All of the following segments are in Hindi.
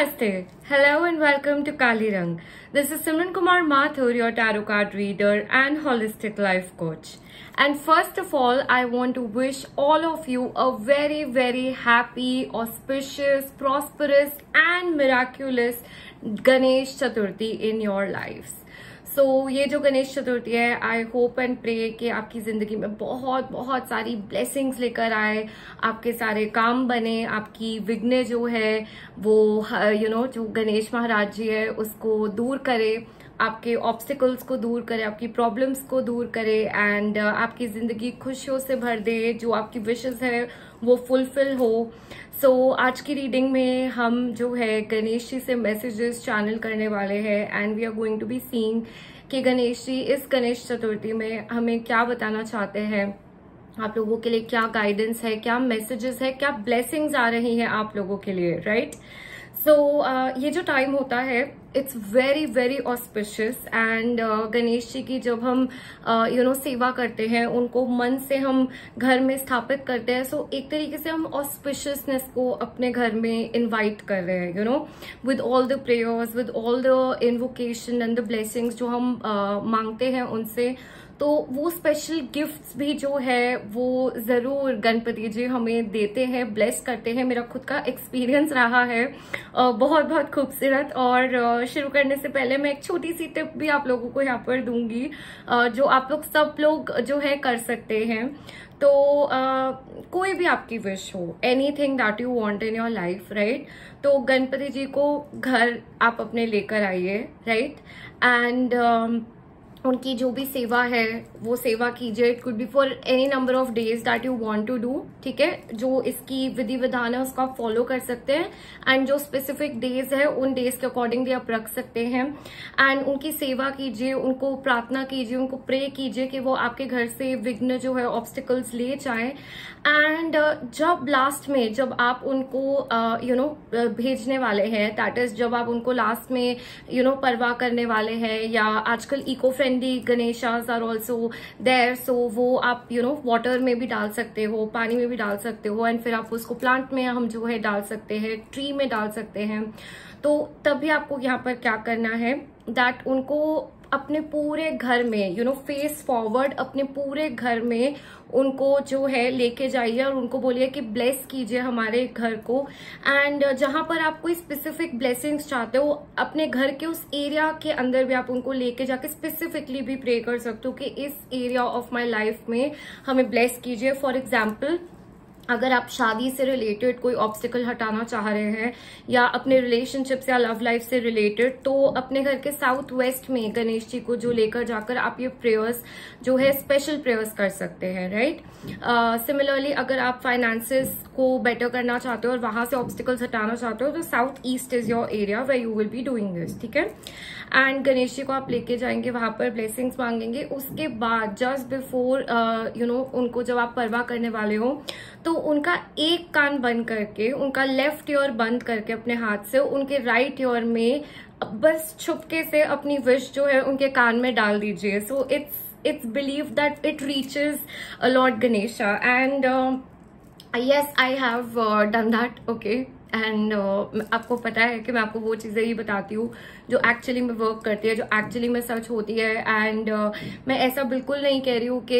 Namaste. Hello and welcome to Kali Rang. This is Simran Kumar Mathur, your tarot card reader and holistic life coach. And first of all, I want to wish all of you a very, very happy, auspicious, prosperous and miraculous Ganesh Chaturthi in your lives. सो ये जो गणेश चतुर्थी है, आई होप एंड प्रे कि आपकी जिंदगी में बहुत बहुत सारी ब्लेसिंग्स लेकर आए, आपके सारे काम बने, आपकी विघ्न जो है वो जो गणेश महाराज जी है उसको दूर करे, आपके ऑब्स्टिकल्स को दूर करे, आपकी प्रॉब्लम्स को दूर करे एंड आपकी जिंदगी खुशियों से भर दे, जो आपकी विशेस है वो फुलफिल हो। सो आज की रीडिंग में हम जो है गणेश जी से मैसेजेस चैनल करने वाले हैं and we are going to be seeing कि गणेश जी इस गणेश चतुर्थी में हमें क्या बताना चाहते हैं, आप लोगों के लिए क्या गाइडेंस है, क्या मैसेजेस है, क्या ब्लेसिंग्स आ रही हैं आप लोगों के लिए, राइट। सो ये जो टाइम होता है it's very very auspicious and Ganesh ji की जब हम सेवा करते हैं, उनको मन से हम घर में स्थापित करते हैं, सो एक तरीके से हम ऑस्पिशियसनेस को अपने घर में इनवाइट कर रहे हैं, with all the prayers, with all the invocation and the blessings जो हम मांगते हैं उनसे। तो वो स्पेशल गिफ्ट्स भी जो है वो जरूर गणपति जी हमें देते हैं, ब्लेस करते हैं। मेरा खुद का एक्सपीरियंस रहा है बहुत बहुत खूबसूरत। और शुरू करने से पहले मैं एक छोटी सी टिप भी आप लोगों को यहाँ पर दूंगी जो आप लोग सब लोग जो है कर सकते हैं। तो कोई भी आपकी विश हो, anything that you want in your life, right, तो गणपति जी को घर आप अपने लेकर आइए, राइट, एंड उनकी जो भी सेवा है वो सेवा कीजिए। It could be for any number of days that you want to do, ठीक है। जो इसकी विधि विधान है उसको आप फॉलो कर सकते हैं एंड जो स्पेसिफिक डेज है उन डेज के अकॉर्डिंगली आप रख सकते हैं एंड उनकी सेवा कीजिए, उनको प्रार्थना कीजिए, उनको प्रे कीजिए कि वो आपके घर से विघ्न जो है ऑब्स्टिकल्स ले जाएं। एंड जब लास्ट में जब आप उनको भेजने वाले हैं, दैट इज जब आप उनको लास्ट में परवाह करने वाले हैं, या आजकल eco friendly Ganeshas are also there, so वो आप वाटर में भी डाल सकते हो, पानी में भी डाल सकते हो एंड फिर आप उसको प्लांट में हम जो है डाल सकते हैं, ट्री में डाल सकते हैं। तो तभी आपको यहाँ पर क्या करना है, दैट उनको अपने पूरे घर में फेस फॉरवर्ड अपने पूरे घर में उनको जो है लेके जाइए और उनको बोलिए कि ब्लेस कीजिए हमारे घर को। एंड जहां पर आप कोई स्पेसिफिक ब्लेसिंग्स चाहते हो अपने घर के उस एरिया के अंदर भी आप उनको लेके जाके स्पेसिफिकली भी प्रे कर सकते हो कि इस एरिया ऑफ माई लाइफ में हमें ब्लेस कीजिए। फॉर एग्जाम्पल, अगर आप शादी से रिलेटेड कोई ऑब्स्टिकल हटाना चाह रहे हैं या अपने रिलेशनशिप से या लव लाइफ से रिलेटेड, तो अपने घर के साउथ वेस्ट में गणेश जी को जो लेकर जाकर आप ये प्रेयर्स जो है स्पेशल प्रेयर्स कर सकते हैं, राइट। सिमिलरली अगर आप फाइनेंसेस को बेटर करना चाहते हो और वहां से ऑब्स्टिकल्स हटाना चाहते हो तो south east is your area where you will be doing this, ठीक है। एंड गणेश जी को आप लेके जाएंगे, वहां पर ब्लेसिंग्स मांगेंगे। उसके बाद जस्ट बिफोर उनको जब आप परवाह करने वाले हो तो उनका एक कान बंद करके, उनका लेफ्ट ईयर बंद करके अपने हाथ से उनके राइट ईयर में बस छुपके से अपनी विश जो है उनके कान में डाल दीजिए। सो it's believed that it reaches Lord Ganesha and yes, I have done that, okay। And आपको पता है कि मैं आपको वो चीजें ही बताती हूँ जो एक्चुअली में वर्क करती है, जो एक्चुअली में सच होती है। एंड मैं ऐसा बिल्कुल नहीं कह रही हूँ कि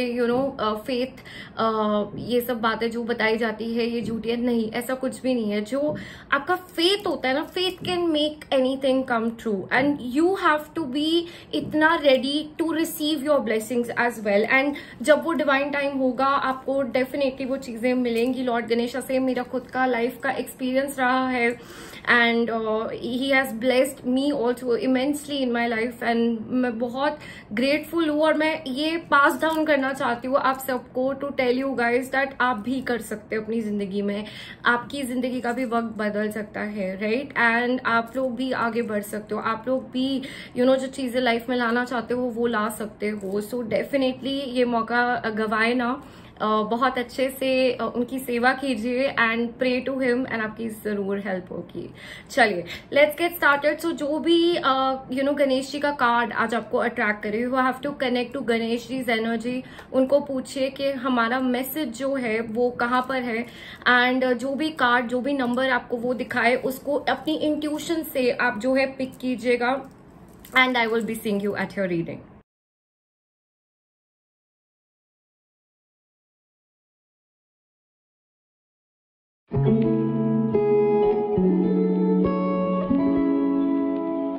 फेथ ये सब बातें जो बताई जाती है ये झूठी है, नहीं, ऐसा कुछ भी नहीं है। जो आपका फेथ होता है ना, faith can make anything come true and you have to be इतना ready to receive your blessings as well. And जब वो डिवाइन टाइम होगा आपको डेफिनेटली वो चीजें मिलेंगी लॉर्ड गणेशा से। मेरा खुद का लाइफ का एक्सपीरियंस रहा है and he has blessed me also immensely in my life and मैं बहुत ग्रेटफुल हूँ। और मैं ये पास डाउन करना चाहती हूँ आप सबको to tell you guys that आप भी कर सकते हो अपनी जिंदगी में, आपकी जिंदगी का भी वक्त बदल सकता है, राइट। एंड आप लोग भी आगे बढ़ सकते हो, आप लोग भी जो चीजें लाइफ में लाना चाहते हो वो ला सकते हो। सो डेफिनेटली ये मौका गवाए ना, बहुत अच्छे से उनकी सेवा कीजिए and pray to him and आपकी जरूर हेल्प होगी। चलिए लेट्स गेट स्टार्टेड। सो जो भी गणेश जी का कार्ड आज आपको अट्रैक्ट करे, you have to connect to Ganesh ji energy. उनको पूछिए कि हमारा मैसेज जो है वो कहाँ पर है, एंड जो भी कार्ड, जो भी नंबर आपको वो दिखाए, उसको अपनी इंट्यूशन से आप जो है पिक कीजिएगा, and I will be seeing you at your reading.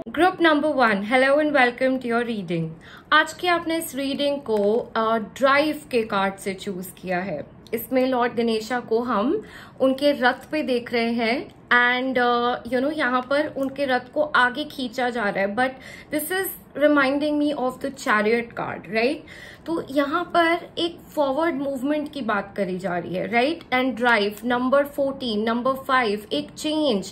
Group number 1, hello and welcome to your reading. आज की आपने इस रीडिंग को ड्राइव के कार्ड से चूज किया है। इसमें लॉर्ड गणेशा को हम उनके रथ पे देख रहे हैं, एंड यहाँ पर उनके रथ को आगे खींचा जा रहा है, but this is reminding me of the chariot card, right. तो यहाँ पर एक फॉरवर्ड मूवमेंट की बात करी जा रही है, right. And drive number 14, number 5, एक चेंज,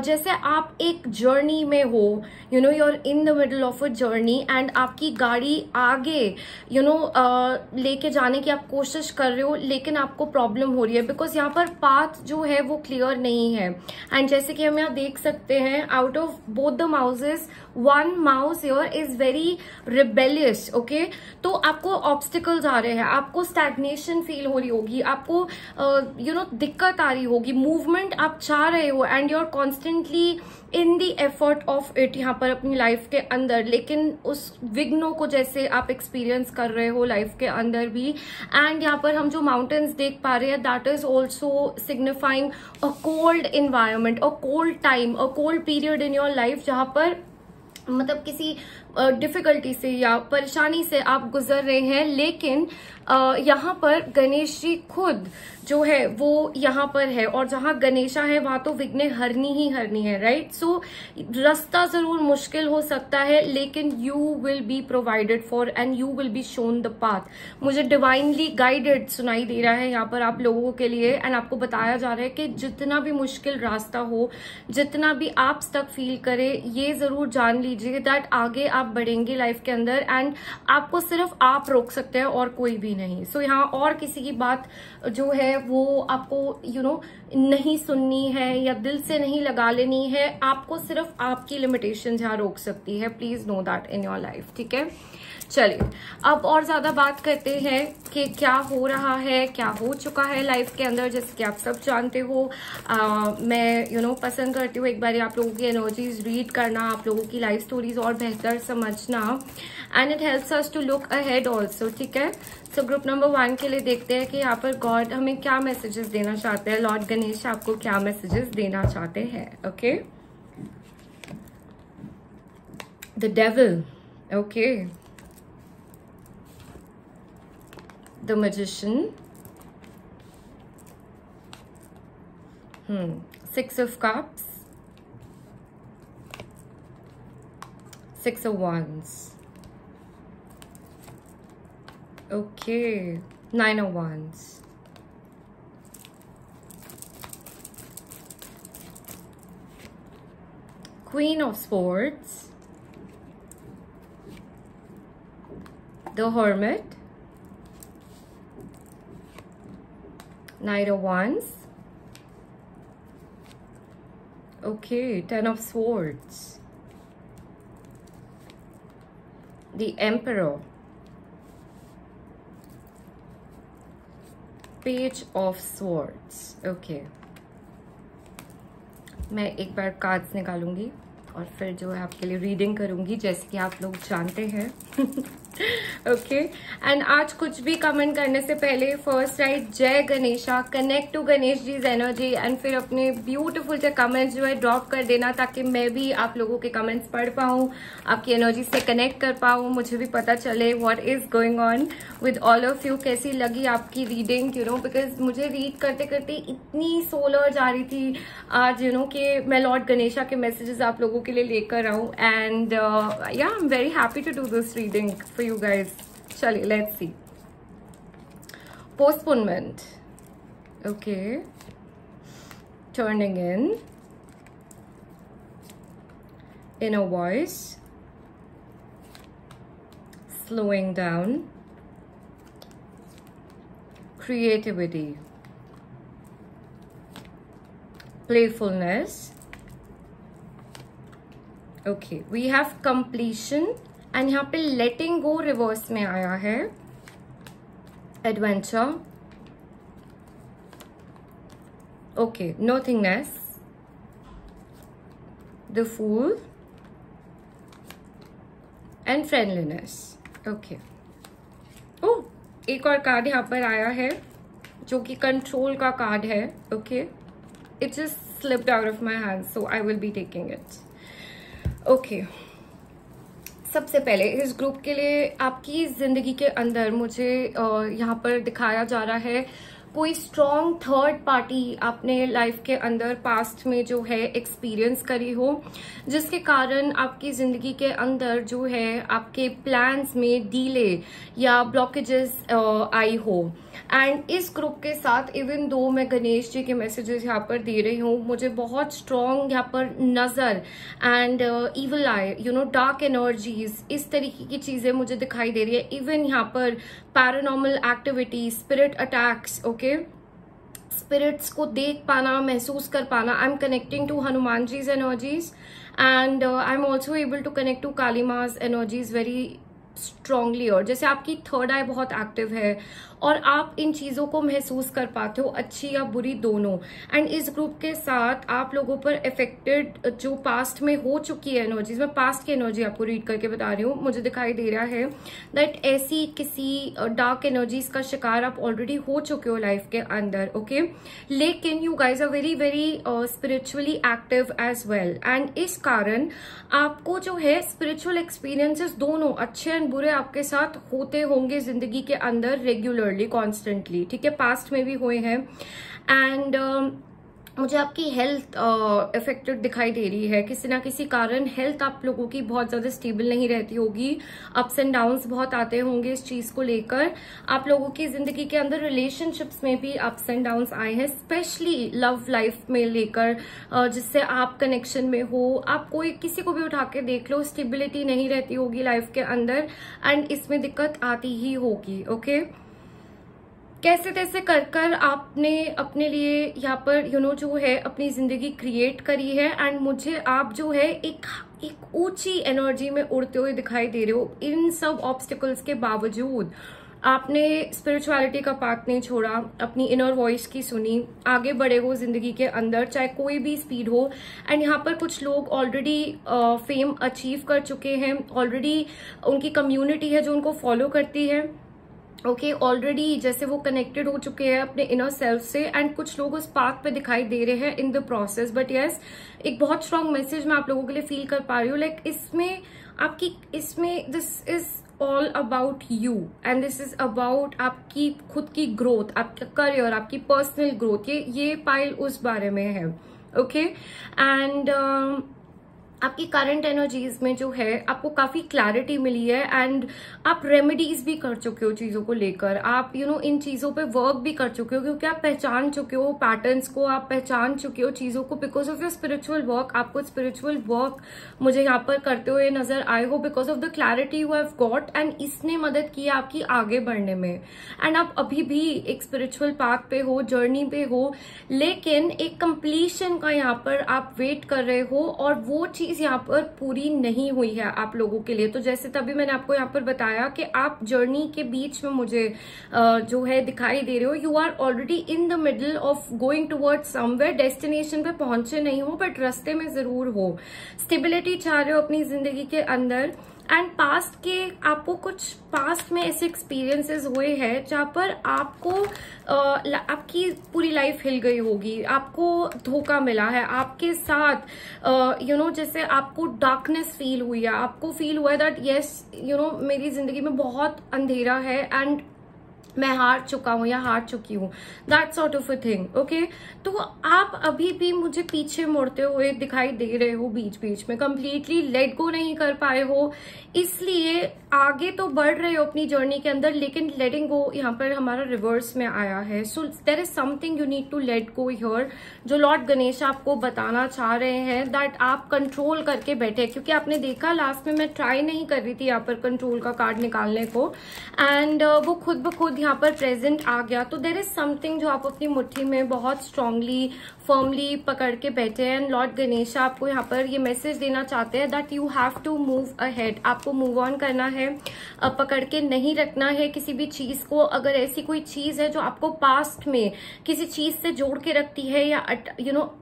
जैसे आप एक जर्नी में हो, you are in the middle of a journey, and आपकी गाड़ी आगे लेके जाने की आप कोशिश कर रहे हो, लेकिन आपको प्रॉब्लम हो रही है बिकॉज यहाँ पर पाथ जो है वो क्लियर नहीं है। एंड जैसे कि हम यहाँ देख सकते हैं, out of both the mouses, one mouse here is very rebellious, okay. तो आपको ऑब्स्टिकल्स आ रहे हैं, आपको स्टैग्नेशन फील हो रही होगी, आपको दिक्कत आ रही होगी, मूवमेंट आप चाह रहे हो, and you are constantly in the effort of it यहाँ पर अपनी लाइफ के अंदर, लेकिन उस विघ्नों को जैसे आप एक्सपीरियंस कर रहे हो लाइफ के अंदर भी। एंड यहाँ पर हम जो माउंटेन्स देख पा रहे हैं, that is also signifying a cold environment, a cold time, a cold period in your life, जहां पर मतलब किसी डिफिकल्टी से या परेशानी से आप गुजर रहे हैं। लेकिन यहाँ पर गणेश जी खुद जो है वो यहाँ पर है, और जहां गणेशा है वहां तो विघ्न हरनी ही हरनी है, राइट। सो रास्ता जरूर मुश्किल हो सकता है, लेकिन you will be provided for and you will be shown the path. मुझे डिवाइनली गाइडेड सुनाई दे रहा है यहाँ पर आप लोगों के लिए, एंड आपको बताया जा रहा है कि जितना भी मुश्किल रास्ता हो, जितना भी आप स्टक फील करे, ये जरूर जान लीजिए दैट आगे आप बढ़ेंगे लाइफ के अंदर, एंड आपको सिर्फ आप रोक सकते हैं और कोई भी नहीं। सो यहाँ और किसी की बात जो है वो आपको नहीं सुननी है या दिल से नहीं लगा लेनी है, आपको सिर्फ आपकी लिमिटेशन यहाँ रोक सकती है। Please know that in your life, ठीक है। चलिए अब और ज्यादा बात करते हैं कि क्या हो रहा है, क्या हो चुका है लाइफ के अंदर। जैसे कि आप सब जानते हो, मैं पसंद करती हूँ एक बार आप लोगों की एनर्जीज रीड करना, आप लोगों की लाइफ स्टोरीज और बेहतर समझना, and it helps us to look ahead also, ठीक है। सो ग्रुप नंबर 1 के लिए देखते हैं कि यहाँ पर गॉड हमें क्या मैसेजेस देना चाहते हैं, लॉर्ड गणेश आपको क्या मैसेजेस देना चाहते हैं। Okay, the devil, okay, the magician, 6 of cups, 6 of wands, okay, 9 of wands, queen of swords, the hermit, Knight of Wands, okay, 10 of Swords, the Emperor, Page of Swords, okay। मैं एक बार कार्ड्स निकालूंगी और फिर जो है आपके लिए रीडिंग करूंगी, जैसे कि आप लोग जानते हैं। ओके, एंड आज कुछ भी कमेंट करने से पहले फर्स्ट राइट जय Ganesha, connect to Ganesh ji energy, and फिर अपने ब्यूटीफुल से कमेंट्स जो है ड्रॉप कर देना, ताकि मैं भी आप लोगों के कमेंट्स पढ़ पाऊँ, आपकी एनर्जी से कनेक्ट कर पाऊँ, मुझे भी पता चले what is going on with all of you. कैसी लगी आपकी रीडिंग, बिकॉज मुझे रीड करते करते इतनी सोलर जा रही थी आज, कि मैं लॉर्ड गणेशा के मैसेजेस आप लोगों के लिए लेकर आऊँ, एंड या I am very happy to do this reading for you guys. Chali, let's see. Postponement, okay, turning inner voice, slowing down, creativity, playfulness. Okay, we have completion and यहाँ पे letting go reverse में आया है, adventure. Okay, nothingness, the fool and friendliness. Okay. Oh, एक और कार्ड यहाँ पर आया है जो कि कंट्रोल का कार्ड है. Okay, it just slipped out of my hands, so I will be taking it. Okay. सबसे पहले इस ग्रुप के लिए आपकी जिंदगी के अंदर मुझे यहाँ पर दिखाया जा रहा है कोई स्ट्रॉन्ग थर्ड पार्टी आपने लाइफ के अंदर पास्ट में जो है एक्सपीरियंस करी हो, जिसके कारण आपकी जिंदगी के अंदर जो है आपके प्लान्स में डिले या ब्लॉकेजेस आई हो. एंड इस ग्रुप के साथ इवन दो मैं गणेश जी के मैसेजेस यहाँ पर दे रही हूँ, मुझे बहुत स्ट्रॉन्ग यहाँ पर नजर and evil I, you no, dark energies, इस तरीके की चीजें मुझे दिखाई दे रही है. इवन यहाँ पर paranormal activity, spirit attacks. Okay, spirits को देख पाना, महसूस कर पाना. I am connecting to Hanuman ji's energies and I am also able to connect to Kali Ma's energies very strongly. और जैसे आपकी थर्ड आई बहुत एक्टिव है और आप इन चीजों को महसूस कर पाते हो, अच्छी या बुरी दोनों. एंड इस ग्रुप के साथ आप लोगों पर इफेक्टेड जो पास्ट में हो चुकी है एनर्जीज, मैं पास्ट की एनर्जी आपको रीड करके बता रही हूँ, मुझे दिखाई दे रहा है दैट ऐसी किसी डार्क एनर्जीज का शिकार आप ऑलरेडी हो चुके हो लाइफ के अंदर. ओके, लेकिन you guys are very very spiritually active as well. And इस कारण आपको जो है स्पिरिचुअल एक्सपीरियंसेस दोनों अच्छे एंड बुरे आपके साथ होते होंगे जिंदगी के अंदर रेगुलरली, कॉन्स्टेंटली. ठीक है, पास्ट में भी हुए हैं. एंड मुझे आपकी हेल्थ इफेक्टेड दिखाई दे रही है. किसी ना किसी कारण हेल्थ आप लोगों की बहुत ज्यादा स्टेबल नहीं रहती होगी, अप्स एंड डाउन्स बहुत आते होंगे इस चीज को लेकर. आप लोगों की जिंदगी के अंदर रिलेशनशिप्स में भी अप्स एंड डाउन्स आए हैं, स्पेशली लव लाइफ में लेकर, जिससे आप कनेक्शन में हो. आप कोई किसी को भी उठा के देख लो, स्टेबिलिटी नहीं रहती होगी लाइफ के अंदर एंड इसमें दिक्कत आती ही होगी. ओके, कैसे तैसे कर कर आपने अपने लिए यहाँ पर यू नो जो है अपनी जिंदगी क्रिएट करी है. एंड मुझे आप जो है एक ऊंची एनर्जी में उड़ते हुए दिखाई दे रहे हो. इन सब ऑब्स्टिकल्स के बावजूद आपने स्पिरिचुअलिटी का पाथ नहीं छोड़ा, अपनी इनर वॉइस की सुनी, आगे बढ़े हो जिंदगी के अंदर, चाहे कोई भी स्पीड हो. एंड यहाँ पर कुछ लोग ऑलरेडी फेम अचीव कर चुके हैं, ऑलरेडी उनकी कम्युनिटी है जो उनको फॉलो करती है. ओके, ऑलरेडी जैसे वो कनेक्टेड हो चुके हैं अपने इनर सेल्फ से. एंड कुछ लोग उस पाथ पे दिखाई दे रहे हैं in the process. But yes, एक बहुत स्ट्रांग मैसेज मैं आप लोगों के लिए फील कर पा रही हूँ. लाइक इसमें this is all about you and this is about आपकी खुद की ग्रोथ, आपका करियर, आपकी पर्सनल ग्रोथ. ये पाइल उस बारे में है. ओके, एंड आपकी करंट एनर्जीज में जो है आपको काफी क्लैरिटी मिली है एंड आप रेमेडीज भी कर चुके हो चीजों को लेकर. आप यू नो इन चीजों पे वर्क भी कर चुके हो क्योंकि आप पहचान चुके हो पैटर्न्स को, आप पहचान चुके हो चीजों को because of your spiritual work. आपको स्पिरिचुअल वर्क मुझे यहाँ पर करते हुए नजर आए हो because of the clarity you have got and इसने मदद की आपकी आगे बढ़ने में. एंड आप अभी भी एक स्पिरिचुअल पाथ पे हो, जर्नी पे हो, लेकिन एक कंप्लीशन का यहाँ पर आप वेट कर रहे हो और वो चीज यहाँ पर पूरी नहीं हुई है आप लोगों के लिए. तो जैसे तभी मैंने आपको यहाँ पर बताया कि आप जर्नी के बीच में मुझे जो है दिखाई दे रहे हो. You are already in the middle of going towards somewhere. Destination पे पहुंचे नहीं हो बट रास्ते में जरूर हो. स्टेबिलिटी चाह रहे हो अपनी जिंदगी के अंदर. एंड पास्ट के आपको कुछ पास्ट में ऐसे एक्सपीरियंसेस हुए हैं जहां पर आपको आपकी पूरी लाइफ हिल गई होगी, आपको धोखा मिला है आपके साथ, यू नो जैसे आपको डार्कनेस फील हुई है, आपको फील हुआ है दैट यस यू नो मेरी जिंदगी में बहुत अंधेरा है एंड मैं हार चुका हूं या हार चुकी हूं, that sort of a thing. Okay, तो आप अभी भी मुझे पीछे मुड़ते हुए दिखाई दे रहे हो बीच बीच में, कंप्लीटली लेट गो नहीं कर पाए हो, इसलिए आगे तो बढ़ रहे हो अपनी जर्नी के अंदर लेकिन लेटिंग गो यहाँ पर हमारा रिवर्स में आया है. So there is something you need to let go here, जो लॉर्ड गणेश आपको बताना चाह रहे हैं दैट आप कंट्रोल करके बैठे. क्योंकि आपने देखा लास्ट में मैं ट्राई नहीं कर रही थी यहाँ पर कंट्रोल का कार्ड निकालने को एंड वो खुद ब खुद यहाँ पर प्रेजेंट आ गया, तो देर इज समथिंग जो आप अपनी मुट्ठी में बहुत स्ट्रांगली फर्मली पकड़ के बैठे हैं, एंड लॉर्ड गणेशा आपको यहाँ पर ये मैसेज देना चाहते हैं that you have to move ahead. आपको मूव ऑन करना है, पकड़ के नहीं रखना है किसी भी चीज को। अगर ऐसी कोई चीज है जो आपको पास्ट में किसी चीज से जोड़ के रखती है या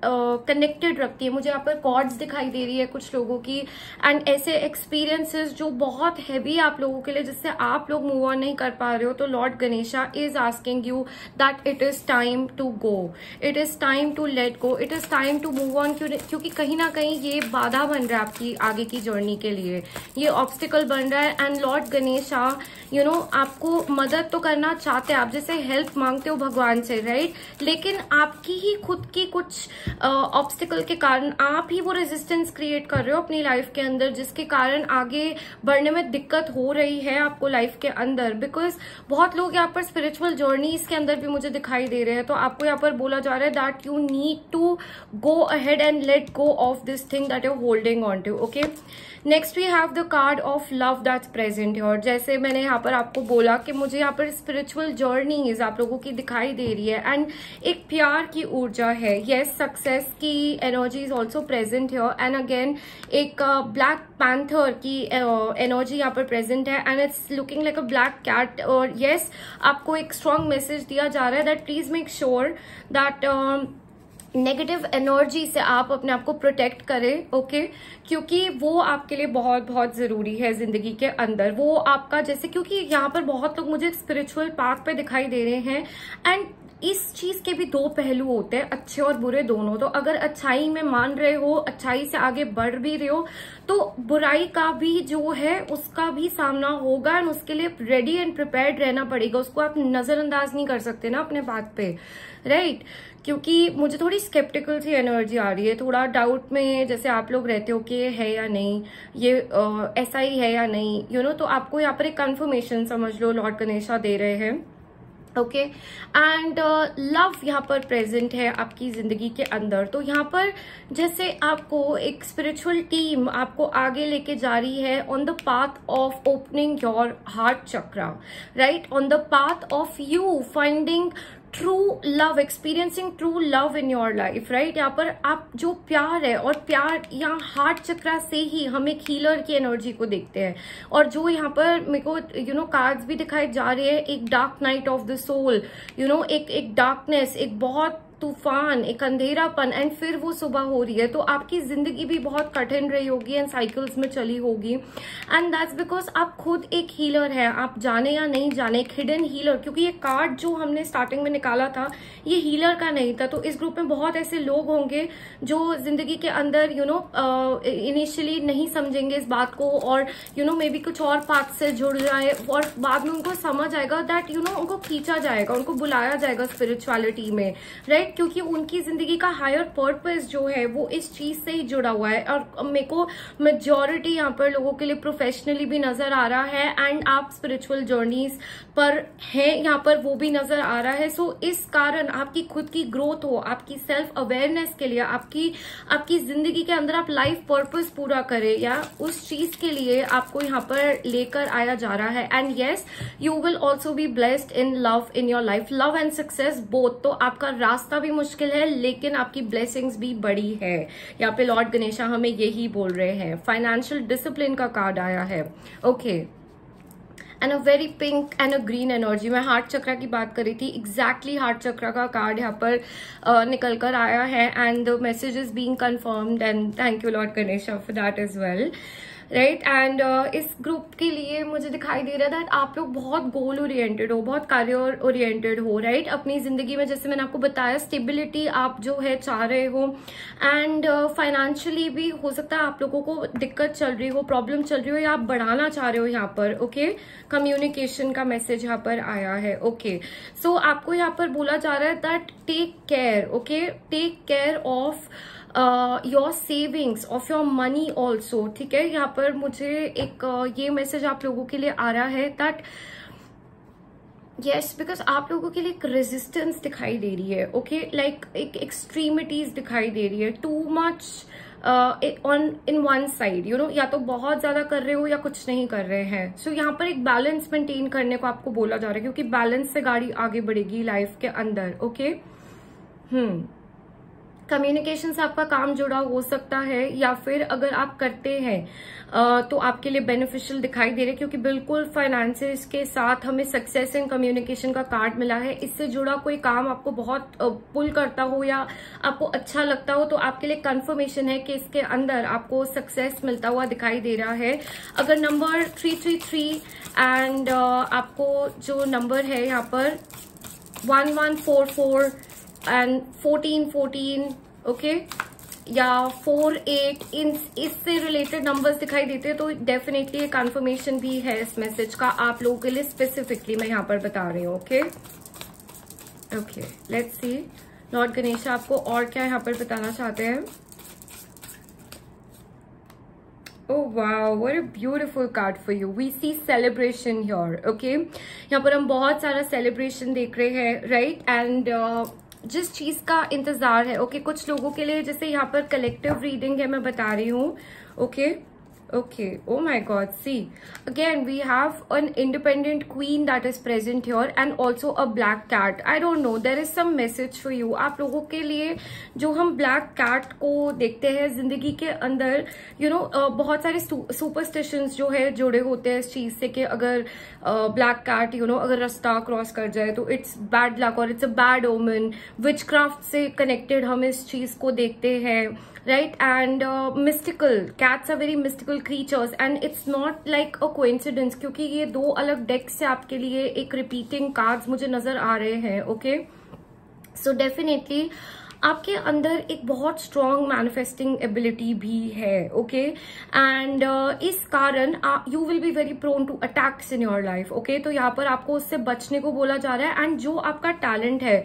कनेक्टेड रखती है, मुझे यहाँ पर कॉर्ड्स दिखाई दे रही है कुछ लोगों की, एंड ऐसे एक्सपीरियंसेस जो बहुत हैवी आप लोगों के लिए, जिससे आप लोग मूव ऑन नहीं कर पा रहे हो, तो lord Ganesha is asking you that it is time to go, it is time to let go, it is time to move on. क्योंकि कहीं ना कहीं ये बाधा बन रहा है आपकी आगे की जर्नी के लिए, ये ऑब्स्टिकल बन रहा है। एंड लॉर्ड गणेशा आपको मदद तो करना चाहते हैं, आप जैसे हेल्प मांगते हो भगवान से, राइट, लेकिन आपकी ही खुद की कुछ ऑब्स्टिकल के कारण आप ही वो रेजिस्टेंस क्रिएट कर रहे हो अपनी लाइफ के अंदर, जिसके कारण आगे बढ़ने में दिक्कत हो रही है आपको लाइफ के अंदर। बिकॉज बहुत लोग यहाँ पर स्पिरिचुअल जर्नीज के अंदर भी मुझे दिखाई दे रहे हैं, तो आपको यहाँ पर बोला जा रहा है that you need to go ahead and let go of this thing that you holding on to. Okay, next we have the card of love that's present here. जैसे मैंने यहाँ पर आपको बोला कि मुझे यहाँ पर स्पिरिचुअल जर्नीज आप लोगों की दिखाई दे रही है, एंड एक प्यार की ऊर्जा है। यस, सक्सेस की energy is also present here, and again एक ब्लैक पैंथर की एनर्जी यहाँ पर प्रेजेंट है, and it's looking like a black cat. और यस, आपको एक स्ट्रॉन्ग मैसेज दिया जा रहा है that please make sure that negative energy से आप अपने आप को प्रोटेक्ट करें। ओके, क्योंकि वो आपके लिए बहुत बहुत जरूरी है जिंदगी के अंदर। वो आपका जैसे, क्योंकि यहाँ पर बहुत लोग मुझे स्पिरिचुअल पाथ पे दिखाई दे रहे हैं, एंड इस चीज के भी दो पहलू होते हैं, अच्छे और बुरे दोनों। तो अगर अच्छाई में मान रहे हो, अच्छाई से आगे बढ़ भी रहे हो, तो बुराई का भी जो है उसका भी सामना होगा, एंड उसके लिए रेडी एंड प्रिपेयर्ड रहना पड़ेगा। उसको आप नजरअंदाज नहीं कर सकते ना अपने बात पे, राइट। क्योंकि मुझे थोड़ी स्केप्टिकल सी एनर्जी आ रही है, थोड़ा डाउट में जैसे आप लोग रहते हो कि है या नहीं, ये ऐसा ही है या नहीं, तो आपको यहाँ पर एक कंफर्मेशन समझ लो लॉर्ड गणेशा दे रहे हैं। ओके, एंड लव यहाँ पर प्रेजेंट है आपकी जिंदगी के अंदर। तो यहाँ पर जैसे आपको एक स्पिरिचुअल टीम आपको आगे लेके जा रही है on the path of opening your heart chakra, right, on the path of you finding true love, experiencing true love in your life, right. यहाँ पर आप जो प्यार है, और प्यार यहाँ हार्ट चक्रा से ही हम एक हीलर की एनर्जी को देखते हैं। और जो यहाँ पर मेरे को कार्ड्स भी दिखाई जा रहे हैं, एक dark night of the soul, एक डार्कनेस, एक बहुत तूफान, एक अंधेरापन, एंड फिर वो सुबह हो रही है। तो आपकी जिंदगी भी बहुत कठिन रही होगी एंड साइकिल्स में चली होगी, एंड दैट्स बिकॉज आप खुद एक हीलर है, आप जाने या नहीं जाने, एक हिडन हीलर। क्योंकि ये कार्ड जो हमने स्टार्टिंग में निकाला था ये हीलर का नहीं था। तो इस ग्रुप में बहुत ऐसे लोग होंगे जो जिंदगी के अंदर इनिशियली नहीं समझेंगे इस बात को, और मे बी कुछ और पाथ से जुड़ जाए, और बाद में उनको समझ आएगा दैट उनको खींचा जाएगा, उनको बुलाया जाएगा स्पिरिचुअलिटी में, राइट। क्योंकि उनकी जिंदगी का हायर पर्पस जो है वो इस चीज से ही जुड़ा हुआ है। और मेरे को मेजॉरिटी यहाँ पर लोगों के लिए प्रोफेशनली भी नजर आ रहा है, एंड आप स्पिरिचुअल जर्नीज पर हैं यहाँ पर, वो भी नजर आ रहा है। सो इस कारण आपकी खुद की ग्रोथ हो, आपकी सेल्फ अवेयरनेस के लिए, आपकी जिंदगी के अंदर आप लाइफ पर्पस पूरा करें, या उस चीज के लिए आपको यहाँ पर लेकर आया जा रहा है। And yes, you will also be blessed in love in your life, love and success both. तो आपका रास्ता भी मुश्किल है, लेकिन आपकी ब्लेसिंग्स भी बड़ी है। यहाँ पे लॉर्ड गणेशा हमें यही बोल रहे हैं। फाइनेंशियल डिसिप्लिन का कार्ड आया है। Okay, and a very pink and a green energy. मैं हार्ट चक्रा की बात कर रही थी, एग्जैक्टली हार्ट चक्रा का कार्ड यहाँ पर निकल कर आया है, and the message is being confirmed, and thank you lord Ganesha for that as well, right. And इस ग्रुप के लिए मुझे दिखाई दे रहा था आप लोग बहुत गोल ओरिएंटेड हो, बहुत कार्य ओरिएंटेड हो, राइट। अपनी जिंदगी में जैसे मैंने आपको बताया स्टेबिलिटी आप जो है चाह रहे हो, एंड फाइनेंशियली भी हो सकता है आप लोगों को दिक्कत चल रही हो, प्रॉब्लम चल रही हो, या आप बढ़ाना चाह रहे हो यहाँ पर। ओके, कम्युनिकेशन का मैसेज यहाँ पर आया है। ओके, सो आपको यहाँ पर बोला जा रहा है that take care, okay, take care of your savings, of your money also, ठीक है। यहाँ पर मुझे एक ये मैसेज आप लोगों के लिए आ रहा है दैट यस, बिकॉज आप लोगों के लिए एक रेजिस्टेंस दिखाई दे रही है, ओके, लाइक एक एक्सट्रीमिटीज दिखाई दे रही है, too much on in one side, you know, या तो बहुत ज्यादा कर रहे हो या कुछ नहीं कर रहे हैं. सो यहाँ पर एक बैलेंस मेंटेन करने को आपको बोला जा रहा है, क्योंकि बैलेंस से गाड़ी आगे बढ़ेगी लाइफ के अंदर. ओके. कम्युनिकेशन से आपका काम जुड़ा हो सकता है, या फिर अगर आप करते हैं तो आपके लिए बेनिफिशियल दिखाई दे रहा है, क्योंकि बिल्कुल फाइनेंसेस के साथ हमें सक्सेस इन कम्युनिकेशन का कार्ड मिला है. इससे जुड़ा कोई काम आपको बहुत पुल करता हो या आपको अच्छा लगता हो, तो आपके लिए कंफर्मेशन है कि इसके अंदर आपको सक्सेस मिलता हुआ दिखाई दे रहा है. अगर नंबर 333 एंड आपको जो नंबर है यहाँ पर 1144 एंड 1414, ओके, या 48, इससे रिलेटेड नंबर्स दिखाई देते हैं, तो डेफिनेटली ये कंफर्मेशन भी है इस मैसेज का आप लोगों के लिए. स्पेसिफिकली मैं यहाँ पर बता रही हूँ. Okay. Let's see Lord Ganesh आपको और क्या यहाँ पर बताना चाहते हैं. Oh wow, what a beautiful card for you. We see celebration here, okay? यहाँ पर हम बहुत सारा celebration देख रहे हैं, right? And जिस चीज का इंतजार है, ओके, कुछ लोगों के लिए, जैसे यहाँ पर कलेक्टिव रीडिंग है, मैं बता रही हूँ. Okay. Oh my God, see, again we have an independent queen that is present here and also a black cat. I don't know, there is some message for you. आप लोगों के लिए जो हम black cat को देखते हैं जिंदगी के अंदर, you know, बहुत सारे superstitions जो है जुड़े होते हैं इस चीज से कि अगर black cat, you know, अगर रास्ता क्रॉस कर जाए तो it's bad luck और it's a bad omen. witchcraft से connected हम इस चीज को देखते हैं, right? And mystical, cats are very mystical creatures and it's not like a coincidence, क्योंकि ये दो अलग डेक से आपके लिए एक रिपीटिंग कार्ड्स मुझे नजर आ रहे हैं. ओके. सो डेफिनेटली आपके अंदर एक बहुत स्ट्रॉन्ग मैनिफेस्टिंग एबिलिटी भी है. ओके. एंड इस कारण you will be very prone to attacks in your life. Okay. तो यहाँ पर आपको उससे बचने को बोला जा रहा है, एंड जो आपका टैलेंट है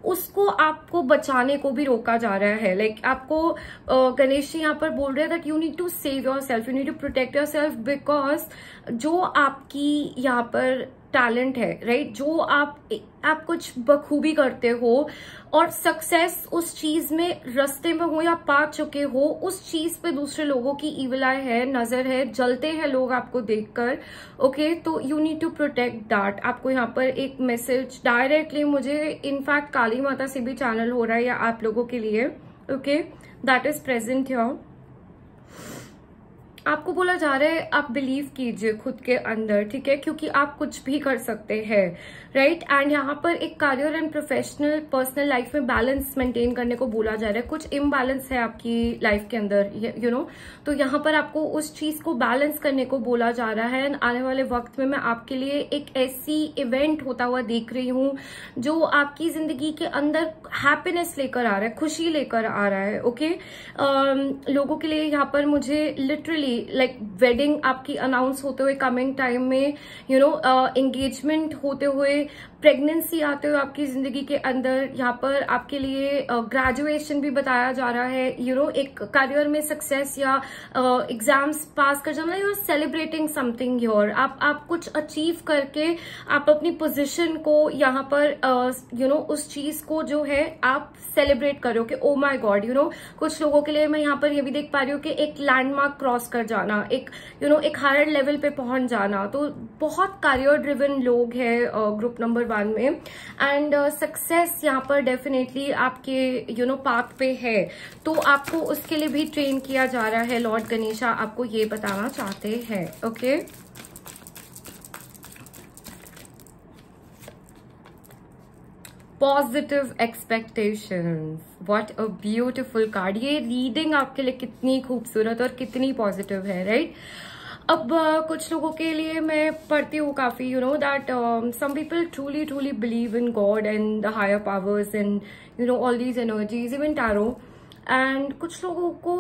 उसको आपको बचाने को भी रोका जा रहा है. लाइक आपको गणेश जी यहाँ पर बोल रहे हैं that you need to save yourself, you need to protect yourself, because जो आपकी यहाँ पर टैलेंट है, राइट, जो आप कुछ बखूबी करते हो और सक्सेस उस चीज में रास्ते में हो या पा चुके हो, उस चीज पे दूसरे लोगों की ईविल आई है, नजर है, जलते हैं लोग आपको देखकर. ओके. तो you need to protect that. आपको यहाँ पर एक मैसेज डायरेक्टली मुझे इनफैक्ट काली माता से भी चैनल हो रहा है या आप लोगों के लिए. Okay. That is present here. आपको बोला जा रहा है आप बिलीव कीजिए खुद के अंदर, ठीक है, क्योंकि आप कुछ भी कर सकते हैं, राइट? एंड यहाँ पर एक career and professional personal life में बैलेंस मेंटेन करने को बोला जा रहा है. कुछ इम्बैलेंस है आपकी लाइफ के अंदर, यू नो, तो यहाँ पर आपको उस चीज को बैलेंस करने को बोला जा रहा है. एंड आने वाले वक्त में मैं आपके लिए एक ऐसी इवेंट होता हुआ देख रही हूँ जो आपकी जिंदगी के अंदर हैप्पीनेस लेकर आ रहा है, खुशी लेकर आ रहा है. ओके. लोगों के लिए यहाँ पर मुझे लिटरली लाइक वेडिंग आपकी अनाउंस होते हुए कमिंग टाइम में, यू नो, एंगेजमेंट होते हुए, प्रेगनेंसी आते हुए आपकी जिंदगी के अंदर, यहाँ पर आपके लिए ग्रेजुएशन भी बताया जा रहा है, यू नो, एक करियर में सक्सेस या एग्जाम्स पास कर जाना, you are celebrating something your. आप कुछ अचीव करके आप अपनी पोजीशन को यहाँ पर यू नो उस चीज को जो है आप सेलिब्रेट करो कि oh my God, you know. कुछ लोगों के लिए मैं यहाँ पर ये भी देख पा रही हूँ कि एक लैंडमार्क क्रॉस कर जाना, एक यू नो एक हायर लेवल पे पहुंच जाना. तो बहुत करियर ड्रिवन लोग हैं ग्रुप नंबर 1 में. एंड सक्सेस यहाँ पर डेफिनेटली आपके यू नो पाथ पे है, तो आपको उसके लिए भी ट्रेन किया जा रहा है. लॉर्ड गणेशा आपको ये बताना चाहते हैं. Okay. Positive expectations. What a beautiful card. ये रीडिंग आपके लिए कितनी खूबसूरत और कितनी पॉजिटिव है, राइट? अब कुछ लोगों के लिए मैं पढ़ती हूँ काफी, you know, that some people truly believe in God and the higher powers and you know all these energies, even tarot. And कुछ लोगों को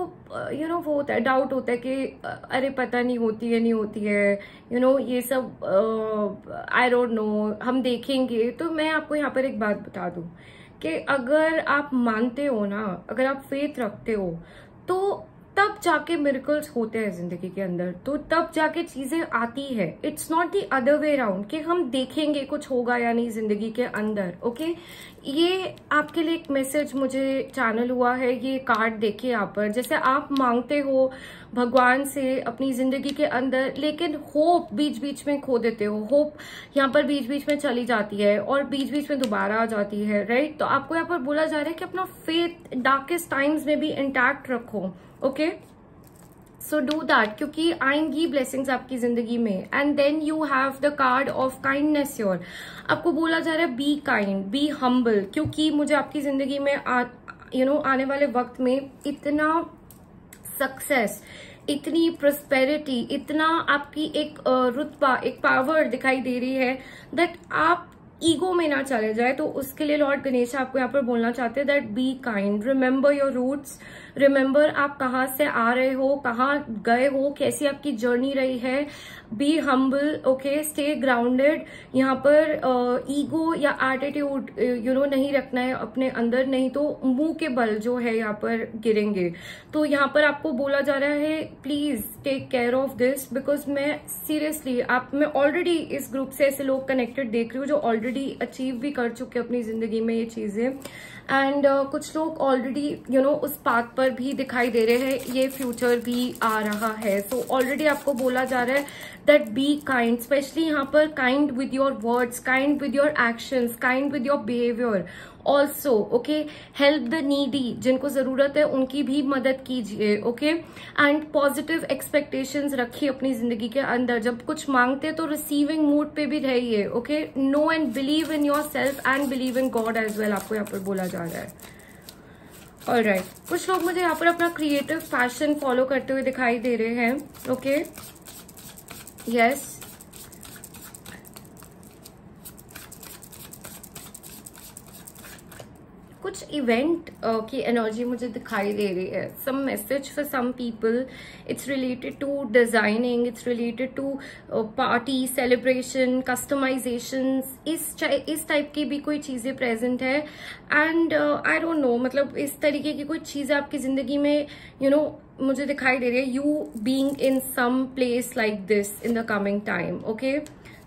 यू नो वो होता है, डाउट होता है कि अरे पता नहीं होती है नहीं होती है, यू नो, ये सब आई डोंट नो, हम देखेंगे. तो मैं आपको यहाँ पर एक बात बता दूं कि अगर आप मानते हो ना, अगर आप फेथ रखते हो, तो तब जाके मिरेकल्स होते हैं जिंदगी के अंदर, तो तब जाके चीजें आती है. It's not the other way around कि हम देखेंगे कुछ होगा या नहीं जिंदगी के अंदर. ओके. ये आपके लिए एक मैसेज मुझे चैनल हुआ है, ये कार्ड देखिए यहाँ पर। जैसे आप मांगते हो भगवान से अपनी जिंदगी के अंदर, लेकिन होप बीच बीच में खो देते हो। होप यहाँ पर बीच बीच में चली जाती है और बीच बीच में दोबारा आ जाती है, राइट। तो आपको यहाँ पर बोला जा रहा है कि अपना फेथ डार्केस्ट टाइम्स में भी इंटैक्ट रखो, ओके। सो डू दैट, क्योंकि आएंगी ब्लेसिंग्स आपकी जिंदगी में। And then you have the card of kindness your. आपको बोला जा रहा है बी काइंड, बी हम्बल, क्योंकि मुझे आपकी जिंदगी में आने वाले वक्त में इतना सक्सेस, इतनी प्रोस्पेरिटी, इतना आपकी एक रुतबा, एक पावर दिखाई दे रही है दैट आप ईगो में ना चले जाए। तो उसके लिए लॉर्ड गणेश आपको यहाँ पर बोलना चाहते हैं that be kind, remember your roots, remember आप कहाँ से आ रहे हो, कहाँ गए हो, कैसी आपकी जर्नी रही है। Be humble, okay, stay grounded. यहाँ पर ईगो या एटीट्यूड नहीं रखना है अपने अंदर, नहीं तो मुंह के बल जो है यहाँ पर गिरेंगे। तो यहाँ पर आपको बोला जा रहा है please take care of this, because मैं सीरियसली मैं ऑलरेडी इस ग्रुप से ऐसे लोग कनेक्टेड देख रही हूँ जो ऑलरेडी अचीव भी कर चुके अपनी जिंदगी में ये चीजें। एंड कुछ लोग ऑलरेडी उस पाथ पर भी दिखाई दे रहे हैं, ये फ्यूचर भी आ रहा है। सो ऑलरेडी आपको बोला जा रहा है दैट बी काइंड, स्पेशली यहाँ पर kind with your words, kind with your actions, kind with your behaviour also, okay. Help the needy, जिनको जरूरत है उनकी भी मदद कीजिए, ओके। एंड पॉजिटिव एक्सपेक्टेशंस रखिए अपनी जिंदगी के अंदर। जब कुछ मांगते हैं तो रिसीविंग मूड पे भी रहिए, okay. No and believe in your self and believe in God as well, आपको यहाँ पर बोला जा रहा है। ऑलराइट, कुछ लोग मुझे यहाँ पर अपना क्रिएटिव पैशन फॉलो करते हुए दिखाई दे रहे हैं, ओके। यस, कुछ इवेंट की एनर्जी मुझे दिखाई दे रही है। Some message for some people, it's related to designing, it's related to party, celebration, customisation, इस टाइप की भी कोई चीजें प्रेजेंट है। एंड आई डोंट नो, मतलब इस तरीके की कोई चीजें आपकी जिंदगी में मुझे दिखाई दे रही है। You being in some place like this in the coming time, okay.